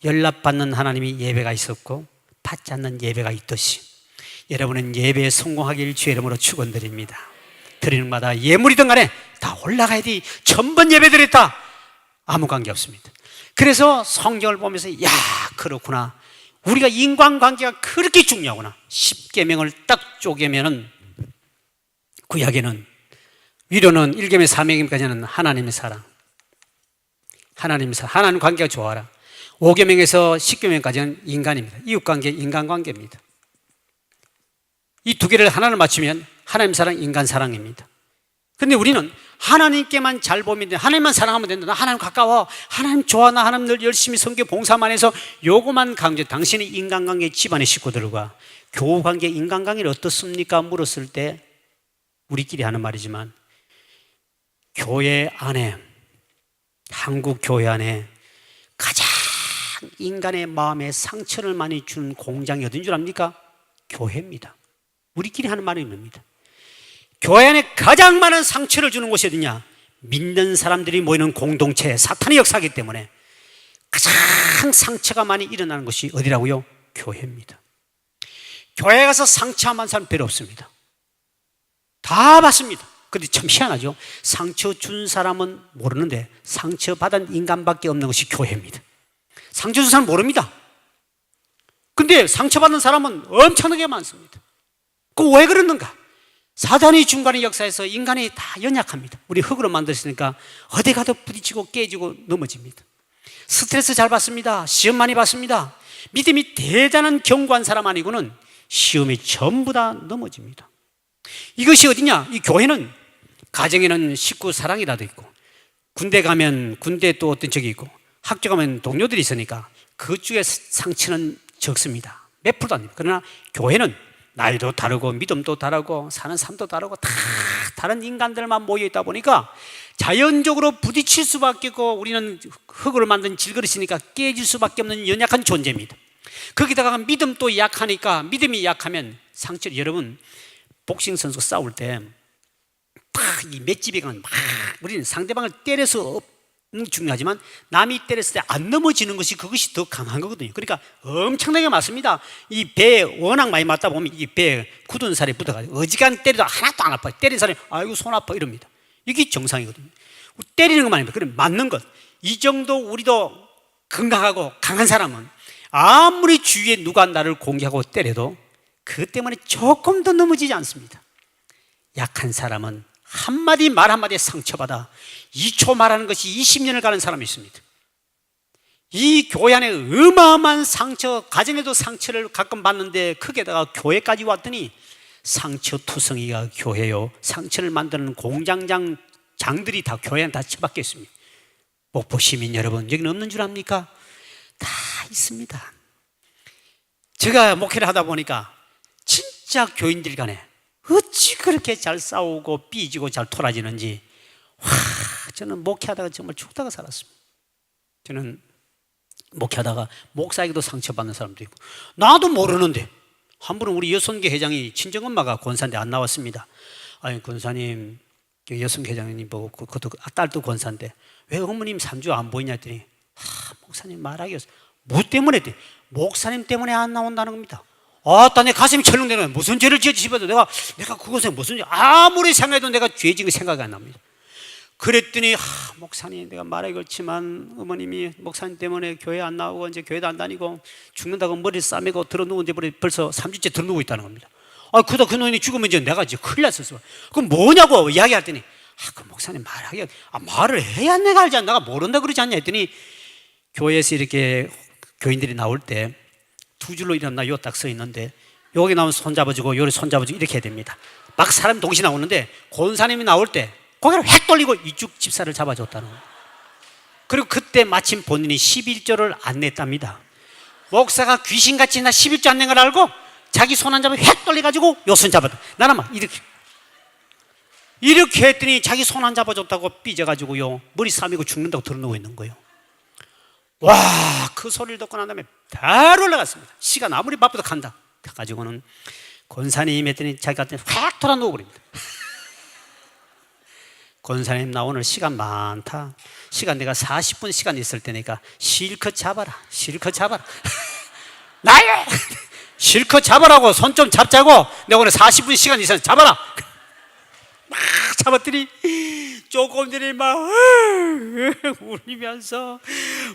연락받는 하나님이 예배가 있었고 받지 않는 예배가 있듯이 여러분은 예배에 성공하길 주의 이름으로 축원드립니다. 드리는 마다 예물이든 간에 다 올라가야 돼. 1000번 예배 드렸다, 아무 관계 없습니다. 그래서 성경을 보면서 야, 그렇구나, 우리가 인간관계가 그렇게 중요하구나. 10계명을 딱 쪼개면은 구약에는 위로는 1계명 4계명까지는 하나님의 사랑, 하나님 관계가 좋아라. 5계명에서 10계명까지는 인간입니다. 이웃관계, 인간관계입니다. 이 두 개를 하나를 맞추면 하나님 사랑, 인간 사랑입니다. 근데 우리는 하나님께만 잘 보면 돼. 하나님만 사랑하면 된다. 나 하나님 가까워, 하나님 좋아, 나 하나님 늘 열심히 섬겨 봉사만 해서 요거만 강조. 당신의 인간관계, 집안의 식구들과 교우관계, 인간관계는 어떻습니까? 물었을 때 우리끼리 하는 말이지만 교회 안에, 한국 교회 안에 가장 인간의 마음에 상처를 많이 주는 공장이 어딘 줄 압니까? 교회입니다. 우리끼리 하는 말이 있습니다. 교회 안에 가장 많은 상처를 주는 곳이 어디냐? 믿는 사람들이 모이는 공동체, 사탄의 역사이기 때문에 가장 상처가 많이 일어나는 것이 어디라고요? 교회입니다. 교회 가서 상처 안 받은 사람 별로 없습니다. 다 받습니다. 그런데 참 희한하죠. 상처 준 사람은 모르는데 상처받은 인간밖에 없는 것이 교회입니다. 상처 준 사람은 모릅니다. 근데 상처받은 사람은 엄청나게 많습니다. 그 왜 그러는가? 사단이 중간의 역사에서 인간이 다 연약합니다. 우리 흙으로 만들었으니까 어디 가도 부딪히고 깨지고 넘어집니다. 스트레스 잘 받습니다. 시험 많이 받습니다. 믿음이 대단한 견고한 사람 아니고는 시험이 전부 다 넘어집니다. 이것이 어디냐? 이 교회는 가정에는 식구 사랑이라도 있고, 군대 가면 군대 또 어떤 적이 있고, 학교 가면 동료들이 있으니까 그쪽에 상처는 적습니다. 몇 프로도 아닙니다. 그러나 교회는 나이도 다르고 믿음도 다르고 사는 삶도 다르고 다 다른 인간들만 모여 있다 보니까 자연적으로 부딪힐 수밖에 없고 우리는 흙으로 만든 질그릇이니까 깨질 수밖에 없는 연약한 존재입니다. 거기다가 믿음도 약하니까 믿음이 약하면 상처를, 여러분 복싱 선수 싸울 때 이 맷집이 가면 막 우리는 상대방을 때려서 중요하지만 남이 때렸을 때 안 넘어지는 것이 그것이 더 강한 거거든요. 그러니까 엄청나게 맞습니다. 이 배에 워낙 많이 맞다 보면 이 배에 굳은 살이 붙어가지고 어지간 때려도 하나도 안 아파요. 때린 사람이 아이고 손 아파 이럽니다. 이게 정상이거든요. 때리는 것만 아닙니다. 그럼 맞는 것. 이 정도 우리도 건강하고 강한 사람은 아무리 주위에 누가 나를 공격하고 때려도 그 때문에 조금 더 넘어지지 않습니다. 약한 사람은 한마디 말 한마디에 상처받아 2초 말하는 것이 20년을 가는 사람이 있습니다. 이 교회 안에 어마어마한 상처, 가정에도 상처를 가끔 받는데 거기에다가 교회까지 왔더니 상처투성이가 교회요, 상처를 만드는 공장장 장들이 다 교회 안에 다 처박혀 있습니다. 목포 시민 여러분, 여기는 없는 줄 압니까? 다 있습니다. 제가 목회를 하다 보니까 진짜 교인들 간에 어찌 그렇게 잘 싸우고 삐지고 잘 토라지는지, 저는 목회하다가 정말 죽다가 살았습니다. 저는 목회하다가 목사에게도 상처받는 사람도 있고, 나도 모르는데 한 분은 우리 여선교 회장이 친정엄마가 권사인데 안 나왔습니다. 아니 권사님, 여선교 회장님 보고 그것도 딸도 권사인데 왜 어머님 3주 안 보이냐 했더니 목사님 말하기였어. 뭐 때문에 했더니 목사님 때문에 안 나온다는 겁니다. 내 가슴이 철렁대는 거야. 무슨 죄를 지어도 내가 그것에 무슨 죄, 아무리 생각해도 내가 죄 지은 생각이 안 납니다. 그랬더니 목사님, 내가 말하기 그렇지만 어머님이 목사님 때문에 교회 안 나오고 이제 교회도 안 다니고 죽는다고 머리를 싸매고 들어누운 지 벌써 3주째 들어누고 있다는 겁니다. 그러다 그 노인이 죽으면 이제 내가 이제 큰일 났었어. 그럼 뭐냐고 이야기할 때니 그 목사님 말하기가 말을 해야 내가 알지 않나, 내가 모른다 그러지 않냐 했더니, 교회에서 이렇게 교인들이 나올 때 두 줄로 일어나 요 딱 서 있는데 여기 나오면 손 잡아주고 요리 손 잡아주고 이렇게 해야 됩니다. 막 사람 동시에 나오는데 권사님이 나올 때 고개를 획 돌리고 이쪽 집사를 잡아줬다는 거예요. 그리고 그때 마침 본인이 11조를 안 냈답니다. 목사가 귀신같이 나 11조 안 낸 걸 알고 자기 손 한 잡아 획 돌려가지고 요 손 잡았다. 나는 막 이렇게 했더니 자기 손 안 잡아줬다고 삐져가지고요 머리 싸매고 죽는다고 들어누고 있는 거예요. 와, 그 소리를 듣고 난 다음에 바로 올라갔습니다. 시간 아무리 바쁘도 간다. 가지고는 권사님 했더니 자기가 확 돌아 누워버립니다. 권사님, 나 오늘 시간 많다. 시간 내가 40분 시간 있을 테니까 실컷 잡아라. 실컷 잡아라. 나야! 실컷 잡아라고. 손 좀 잡자고. 내가 오늘 40분 시간 있어. 잡아라. 막 잡았더니 조금 전에 막 울면서,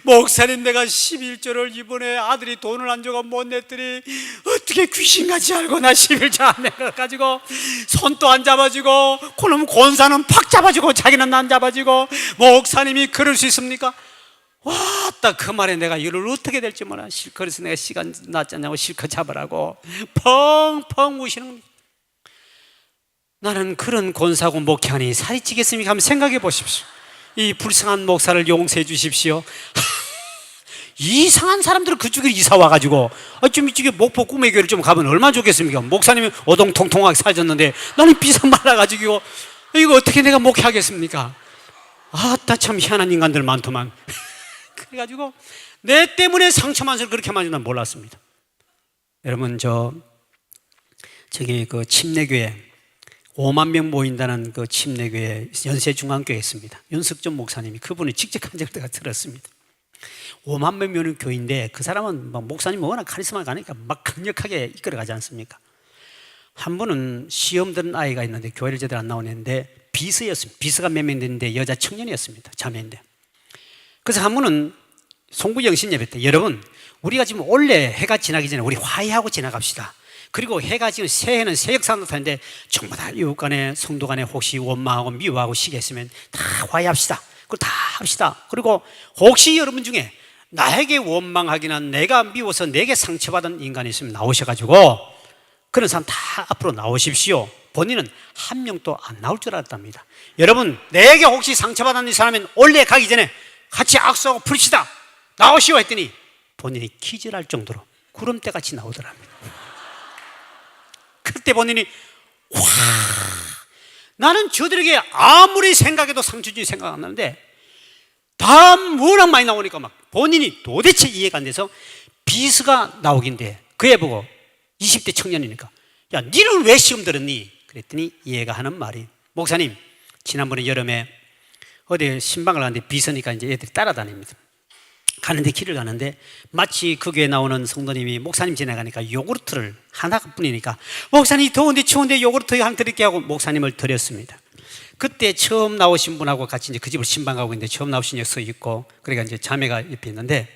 목사님 내가 11조를 이번에 아들이 돈을 안 줘가 못 냈더니 어떻게 귀신같이 알고 나 11조 안 내가지고 손도 안 잡아주고, 그놈 권사는 팍 잡아주고 자기는 안 잡아주고, 목사님이 그럴 수 있습니까? 딱 그 말에 내가 이를 어떻게 될지 몰라. 실컷해서 내가 시간 났잖냐고 실컷 잡으라고 펑펑 우시는 겁니다. 나는 그런 권사고 목회하니 살이 찌겠습니까? 한번 생각해 보십시오. 이 불쌍한 목사를 용서해 주십시오. 이상한 사람들은 그쪽에 이사 와가지고 좀 이쪽에 목포 꿈의 교회를 좀 가면 얼마나 좋겠습니까? 목사님이 오동통통하게 살졌는데 나는 비상 말라가지고 이거 어떻게 내가 목회하겠습니까? 참 희한한 인간들 많더만. 그래가지고 내 때문에 상처만을 그렇게 많이 난 몰랐습니다. 여러분, 저기 그 침례교회 5만 명 모인다는 그 침례교회 연세중앙교회에 있습니다. 윤석전 목사님이, 그분이 직접 한 적을 들었습니다. 5만 명 모이는 교회인데 그 사람은 목사님이 워낙 카리스마가 가니까 막 강력하게 이끌어가지 않습니까? 한 분은 시험 들은 아이가 있는데 교회를 제대로 안 나오는데 비서였습니다. 비서가 몇 명 됐는데 여자 청년이었습니다. 자매인데. 그래서 한 분은 송구영신 예배 때, 여러분 우리가 지금 원래 해가 지나기 전에 우리 화해하고 지나갑시다. 그리고 해가 지금 새해는 새역사 나타나는데 전부 다 이웃 간에 성도 간에 혹시 원망하고 미워하고 시기했으면 다 화해합시다. 그리고 다 합시다. 그리고 혹시 여러분 중에 나에게 원망하기나 내가 미워서 내게 상처받은 인간이 있으면 나오셔가지고 그런 사람 다 앞으로 나오십시오. 본인은 한 명도 안 나올 줄 알았답니다. 여러분, 내게 혹시 상처받은 이 사람은 원래 가기 전에 같이 악수하고 풀시다. 나오시오 했더니 본인이 기절할 정도로 구름대같이 나오더랍니다. 그때 본인이 와, 나는 저들에게 아무리 생각해도 상처주의 생각 안 나는데 다 워낙 많이 나오니까 막 본인이 도대체 이해가 안 돼서 비스가 나오긴데 그 애 보고 20대 청년이니까 야, 니는 왜 시험 들었니? 그랬더니 얘가 하는 말이, 목사님, 지난번에 여름에 어디 신방을 가는데 비서니까 이제 애들이 따라다닙니다. 가는데 길을 가는데 마치 그 교회에 나오는 성도님이 목사님 지나가니까 요구르트를 하나뿐이니까 목사님 더운데 추운데 요구르트 한 드릴게 하고 목사님을 드렸습니다. 그때 처음 나오신 분하고 같이 이제 그 집을 신방 가고 있는데 처음 나오신 녀석 서 있고 그러니까 이제 자매가 옆에 있는데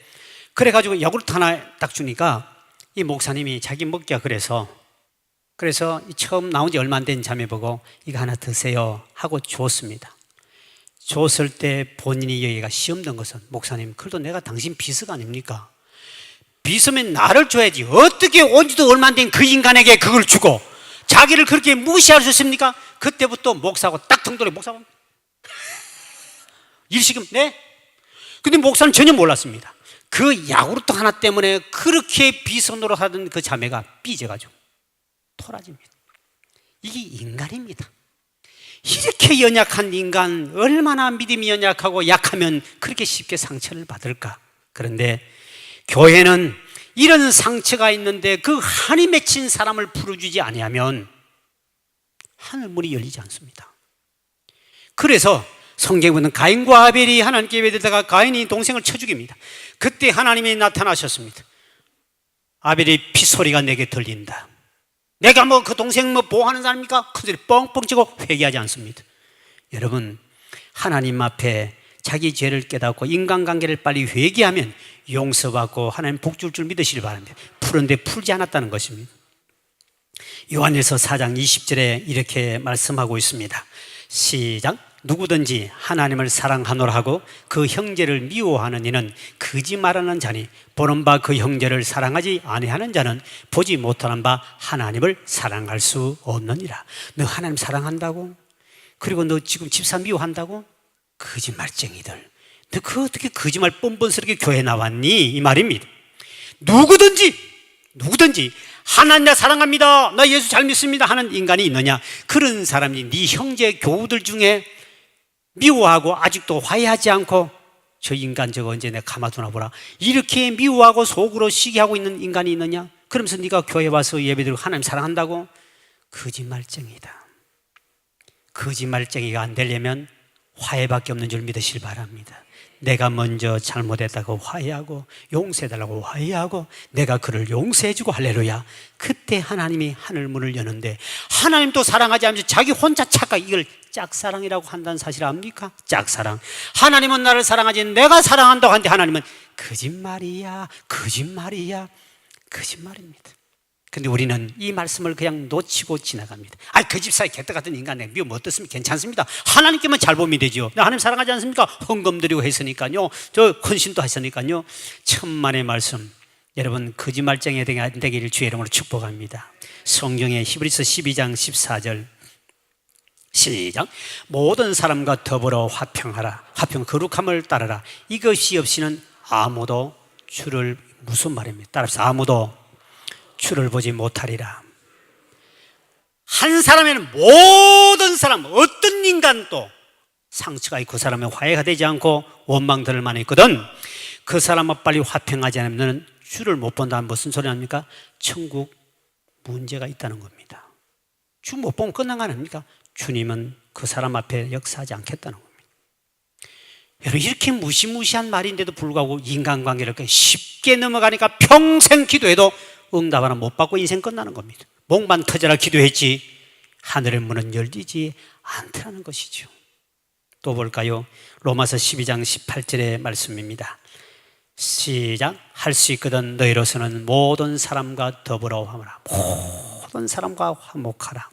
그래가지고 요구르트 하나 딱 주니까 이 목사님이 자기 먹기가 그래서 처음 나온 지 얼마 안 된 자매 보고 이거 하나 드세요 하고 줬습니다. 줬을 때 본인이 여기가 시험 든 것은 목사님, 그래도 내가 당신 비서가 아닙니까? 비서면 나를 줘야지 어떻게 온지도 얼마 안 된 그 인간에게 그걸 주고 자기를 그렇게 무시할 수 있습니까? 그때부터 목사하고 딱 등돌에 목사하고 일시금 네? 근데 목사는 전혀 몰랐습니다. 그 야구르트 하나 때문에 그렇게 비서 노릇하던 그 자매가 삐져가지고 토라집니다. 이게 인간입니다. 이렇게 연약한 인간, 얼마나 믿음이 연약하고 약하면 그렇게 쉽게 상처를 받을까? 그런데 교회는 이런 상처가 있는데 그 한이 맺힌 사람을 풀어주지 아니하면 하늘문이 열리지 않습니다. 그래서 성경에 보면 가인과 아벨이 하나님께 예배드리다가 가인이 동생을 쳐 죽입니다. 그때 하나님이 나타나셨습니다. 아벨의 피소리가 내게 들린다. 내가 뭐 그 동생 뭐 보호하는 사람입니까? 그 소리 뻥뻥 치고 회개하지 않습니다. 여러분, 하나님 앞에 자기 죄를 깨닫고 인간관계를 빨리 회개하면 용서받고 하나님 복 줄 줄 믿으시길 바랍니다. 푸른데 풀지 않았다는 것입니다. 요한일서 4장 20절에 이렇게 말씀하고 있습니다. 시작. 누구든지 하나님을 사랑하노라 하고 그 형제를 미워하는 이는 거짓말하는 자니 보는 바 그 형제를 사랑하지 아니하는 자는 보지 못하는 바 하나님을 사랑할 수 없느니라. 너 하나님 사랑한다고? 그리고 너 지금 집사 미워한다고? 거짓말쟁이들, 너 그 어떻게 거짓말 뻔뻔스럽게 교회 나왔니? 이 말입니다. 누구든지 하나님 나 사랑합니다, 나 예수 잘 믿습니다 하는 인간이 있느냐? 그런 사람이 네 형제 교우들 중에 미워하고 아직도 화해하지 않고 저 인간 저거 언제 내가 가마두나 보라 이렇게 미워하고 속으로 시기하고 있는 인간이 있느냐? 그러면서 네가 교회 와서 예배드리고 하나님 사랑한다고? 거짓말쟁이다. 거짓말쟁이가 안 되려면 화해밖에 없는 줄 믿으시길 바랍니다. 내가 먼저 잘못했다고 화해하고 용서해달라고 화해하고 내가 그를 용서해주고 할렐루야. 그때 하나님이 하늘문을 여는데 하나님도 사랑하지 않으면서 자기 혼자 착각, 이걸 짝사랑이라고 한다는 사실 압니까? 짝사랑. 하나님은 나를 사랑하지 내가 사랑한다고 하는데 하나님은 거짓말이야 거짓말입니다. 근데 우리는 이 말씀을 그냥 놓치고 지나갑니다. 그 집사의 개떡 같은 인간 내가 미우면 어떻습니까? 괜찮습니다. 하나님께만 잘 보면 되죠. 하나님 사랑하지 않습니까? 헌금 드리고 했으니까요, 저 헌신도 했으니까요. 천만의 말씀, 여러분 거짓말쟁이 되기를 주의 이름으로 축복합니다. 성경의 히브리서 12장 14절 시작. 모든 사람과 더불어 화평하라. 화평 거룩함을 따르라. 이것이 없이는 아무도 주를, 무슨 말입니까? 따라서 아무도 주를 보지 못하리라. 한 사람에는 모든 사람, 어떤 인간도 상처가 있고 그 사람의 화해가 되지 않고 원망들을 많이 있거든. 그 사람과 빨리 화평하지 않으면 주를 못 본다는 무슨 소리 아닙니까? 천국 문제가 있다는 겁니다. 주 못 보면 끝난 거 아닙니까? 주님은 그 사람 앞에 역사하지 않겠다는 겁니다. 여러분, 이렇게 무시무시한 말인데도 불구하고 인간관계를 쉽게 넘어가니까 평생 기도해도 응답 하나 못 받고 인생 끝나는 겁니다. 목만 터져라 기도했지 하늘의 문은 열리지 않더라는 것이죠. 또 볼까요? 로마서 12장 18절의 말씀입니다. 시작. 할 수 있거든 너희로서는 모든 사람과 더불어 화목하라. 모든 사람과 화목하라.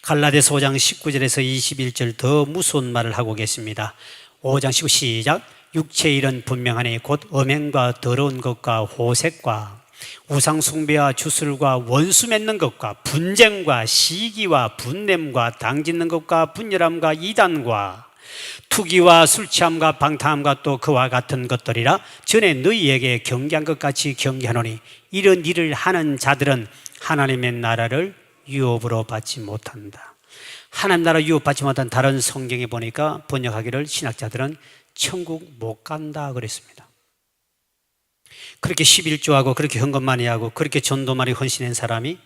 갈라디아서 5장 19절에서 21절 더 무서운 말을 하고 계십니다. 5장 19 시작. 육체의 일은 분명하니 곧 음행과 더러운 것과 호색과 우상 숭배와 주술과 원수 맺는 것과 분쟁과 시기와 분냄과 당짓는 것과 분열함과 이단과 투기와 술 취함과 방탕함과 또 그와 같은 것들이라 전에 너희에게 경계한 것 같이 경계하노니 이런 일을 하는 자들은 하나님의 나라를 유업으로 받지 못한다. 하나님 나라 유업받지 못한 다른 성경에 보니까 번역하기를 신학자들은 천국 못 간다 그랬습니다. 그렇게 11조하고 그렇게 헌금 많이 하고 그렇게 전도 많이 헌신한 사람이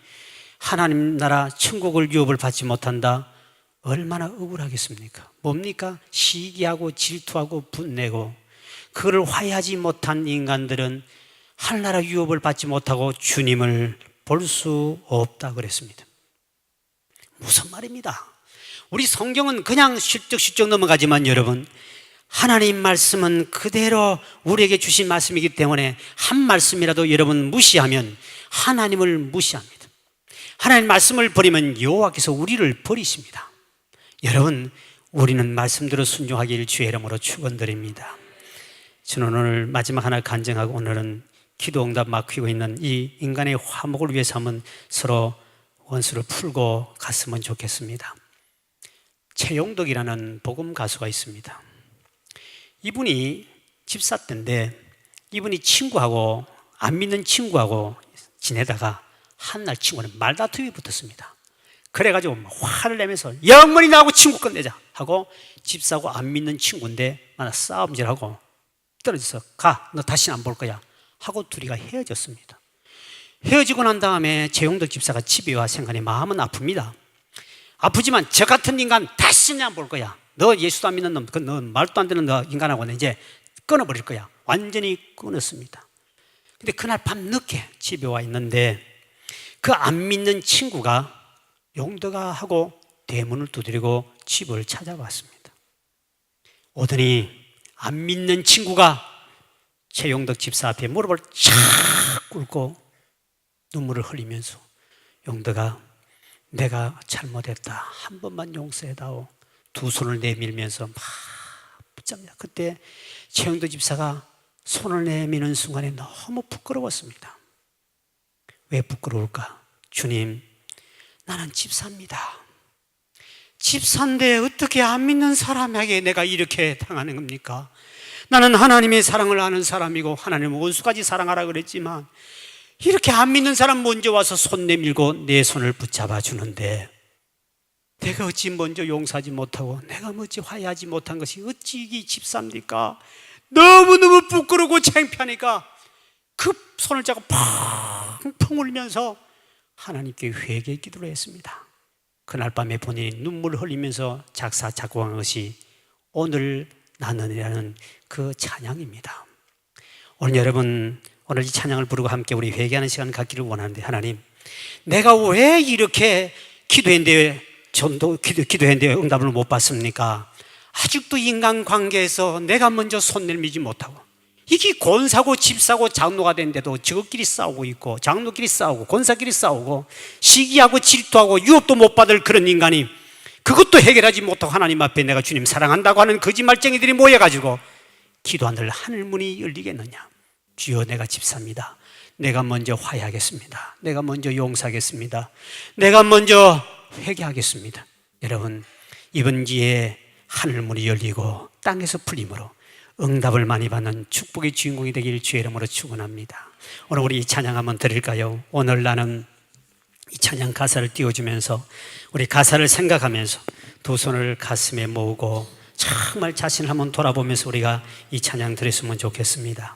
하나님 나라 천국을 유업을 받지 못한다? 얼마나 억울하겠습니까? 뭡니까? 시기하고 질투하고 분내고 그걸 화해하지 못한 인간들은 하늘나라 유업을 받지 못하고 주님을 볼 수 없다 그랬습니다. 무슨 말입니다. 우리 성경은 그냥 슈쩍슈쩍 넘어가지만 여러분, 하나님 말씀은 그대로 우리에게 주신 말씀이기 때문에 한 말씀이라도 여러분 무시하면 하나님을 무시합니다. 하나님 말씀을 버리면 여호와께서 우리를 버리십니다. 여러분, 우리는 말씀대로 순종하길 주의 이름으로 축원드립니다. 저는 오늘 마지막 하나 간증하고 오늘은 기도응답 막히고 있는 이 인간의 화목을 위해서 한번 서로 원수를 풀고 갔으면 좋겠습니다. 최용덕이라는 복음 가수가 있습니다. 이분이 집사 때인데 이분이 친구하고 안 믿는 친구하고 지내다가 한날 친구는 말다툼이 붙었습니다. 그래가지고 화를 내면서 영원히 나하고 친구 끝내자 하고 집사하고 안 믿는 친구인데 만나 싸움질하고 떨어져서 가, 너 다시 안 볼 거야 하고 둘이가 헤어졌습니다. 헤어지고 난 다음에 최용덕 집사가 집에 와 생각하니 마음은 아픕니다. 아프지만 저 같은 인간 다시는 안 볼 거야. 너 예수도 안 믿는 놈, 너 말도 안 되는 너 인간하고는 이제 끊어버릴 거야. 완전히 끊었습니다. 근데 그날 밤 늦게 집에 와 있는데 그 안 믿는 친구가 용덕아 하고 대문을 두드리고 집을 찾아왔습니다. 오더니 안 믿는 친구가 최용덕 집사 앞에 무릎을 착 꿇고 눈물을 흘리면서 용덕아, 내가 잘못했다. 한 번만 용서해다오. 두 손을 내밀면서 막 붙잡니다. 그때 최용덕 집사가 손을 내미는 순간에 너무 부끄러웠습니다. 왜 부끄러울까? 주님, 나는 집사입니다. 집사인데 어떻게 안 믿는 사람에게 내가 이렇게 당하는 겁니까? 나는 하나님의 사랑을 아는 사람이고 하나님은 원수까지 사랑하라 그랬지만 이렇게 안 믿는 사람 먼저 와서 손 내밀고 내 손을 붙잡아 주는데 내가 어찌 먼저 용서하지 못하고 내가 어찌 화해하지 못한 것이 어찌 이게 집사입니까? 너무너무 부끄러워 창피하니까 그 손을 잡고 펑펑 울면서 하나님께 회개 기도를 했습니다. 그날 밤에 본인이 눈물을 흘리면서 작사 작곡한 것이 오늘 나는이라는 그 찬양입니다. 오늘 여러분, 오늘 이 찬양을 부르고 함께 우리 회개하는 시간을 갖기를 원하는데 하나님, 내가 왜 이렇게 기도했는데 기도했는데 응답을 못 받습니까? 아직도 인간관계에서 내가 먼저 손 내밀지 못하고 이게 권사고 집사고 장로가 됐는데도 저것끼리 싸우고 있고 장로끼리 싸우고 권사끼리 싸우고 시기하고 질투하고 유업도 못 받을 그런 인간이 그것도 해결하지 못하고 하나님 앞에 내가 주님 사랑한다고 하는 거짓말쟁이들이 모여가지고 기도하늘 하늘문이 열리겠느냐? 주여, 내가 집사입니다. 내가 먼저 화해하겠습니다. 내가 먼저 용서하겠습니다. 내가 먼저 회개하겠습니다. 여러분, 이번 기회에 하늘문이 열리고 땅에서 풀림으로 응답을 많이 받는 축복의 주인공이 되길 주의 이름으로 축원합니다. 오늘 우리 이 찬양 한번 드릴까요? 오늘 나는 이 찬양 가사를 띄워주면서 우리 가사를 생각하면서 두 손을 가슴에 모으고 정말 자신을 한번 돌아보면서 우리가 이 찬양 드렸으면 좋겠습니다.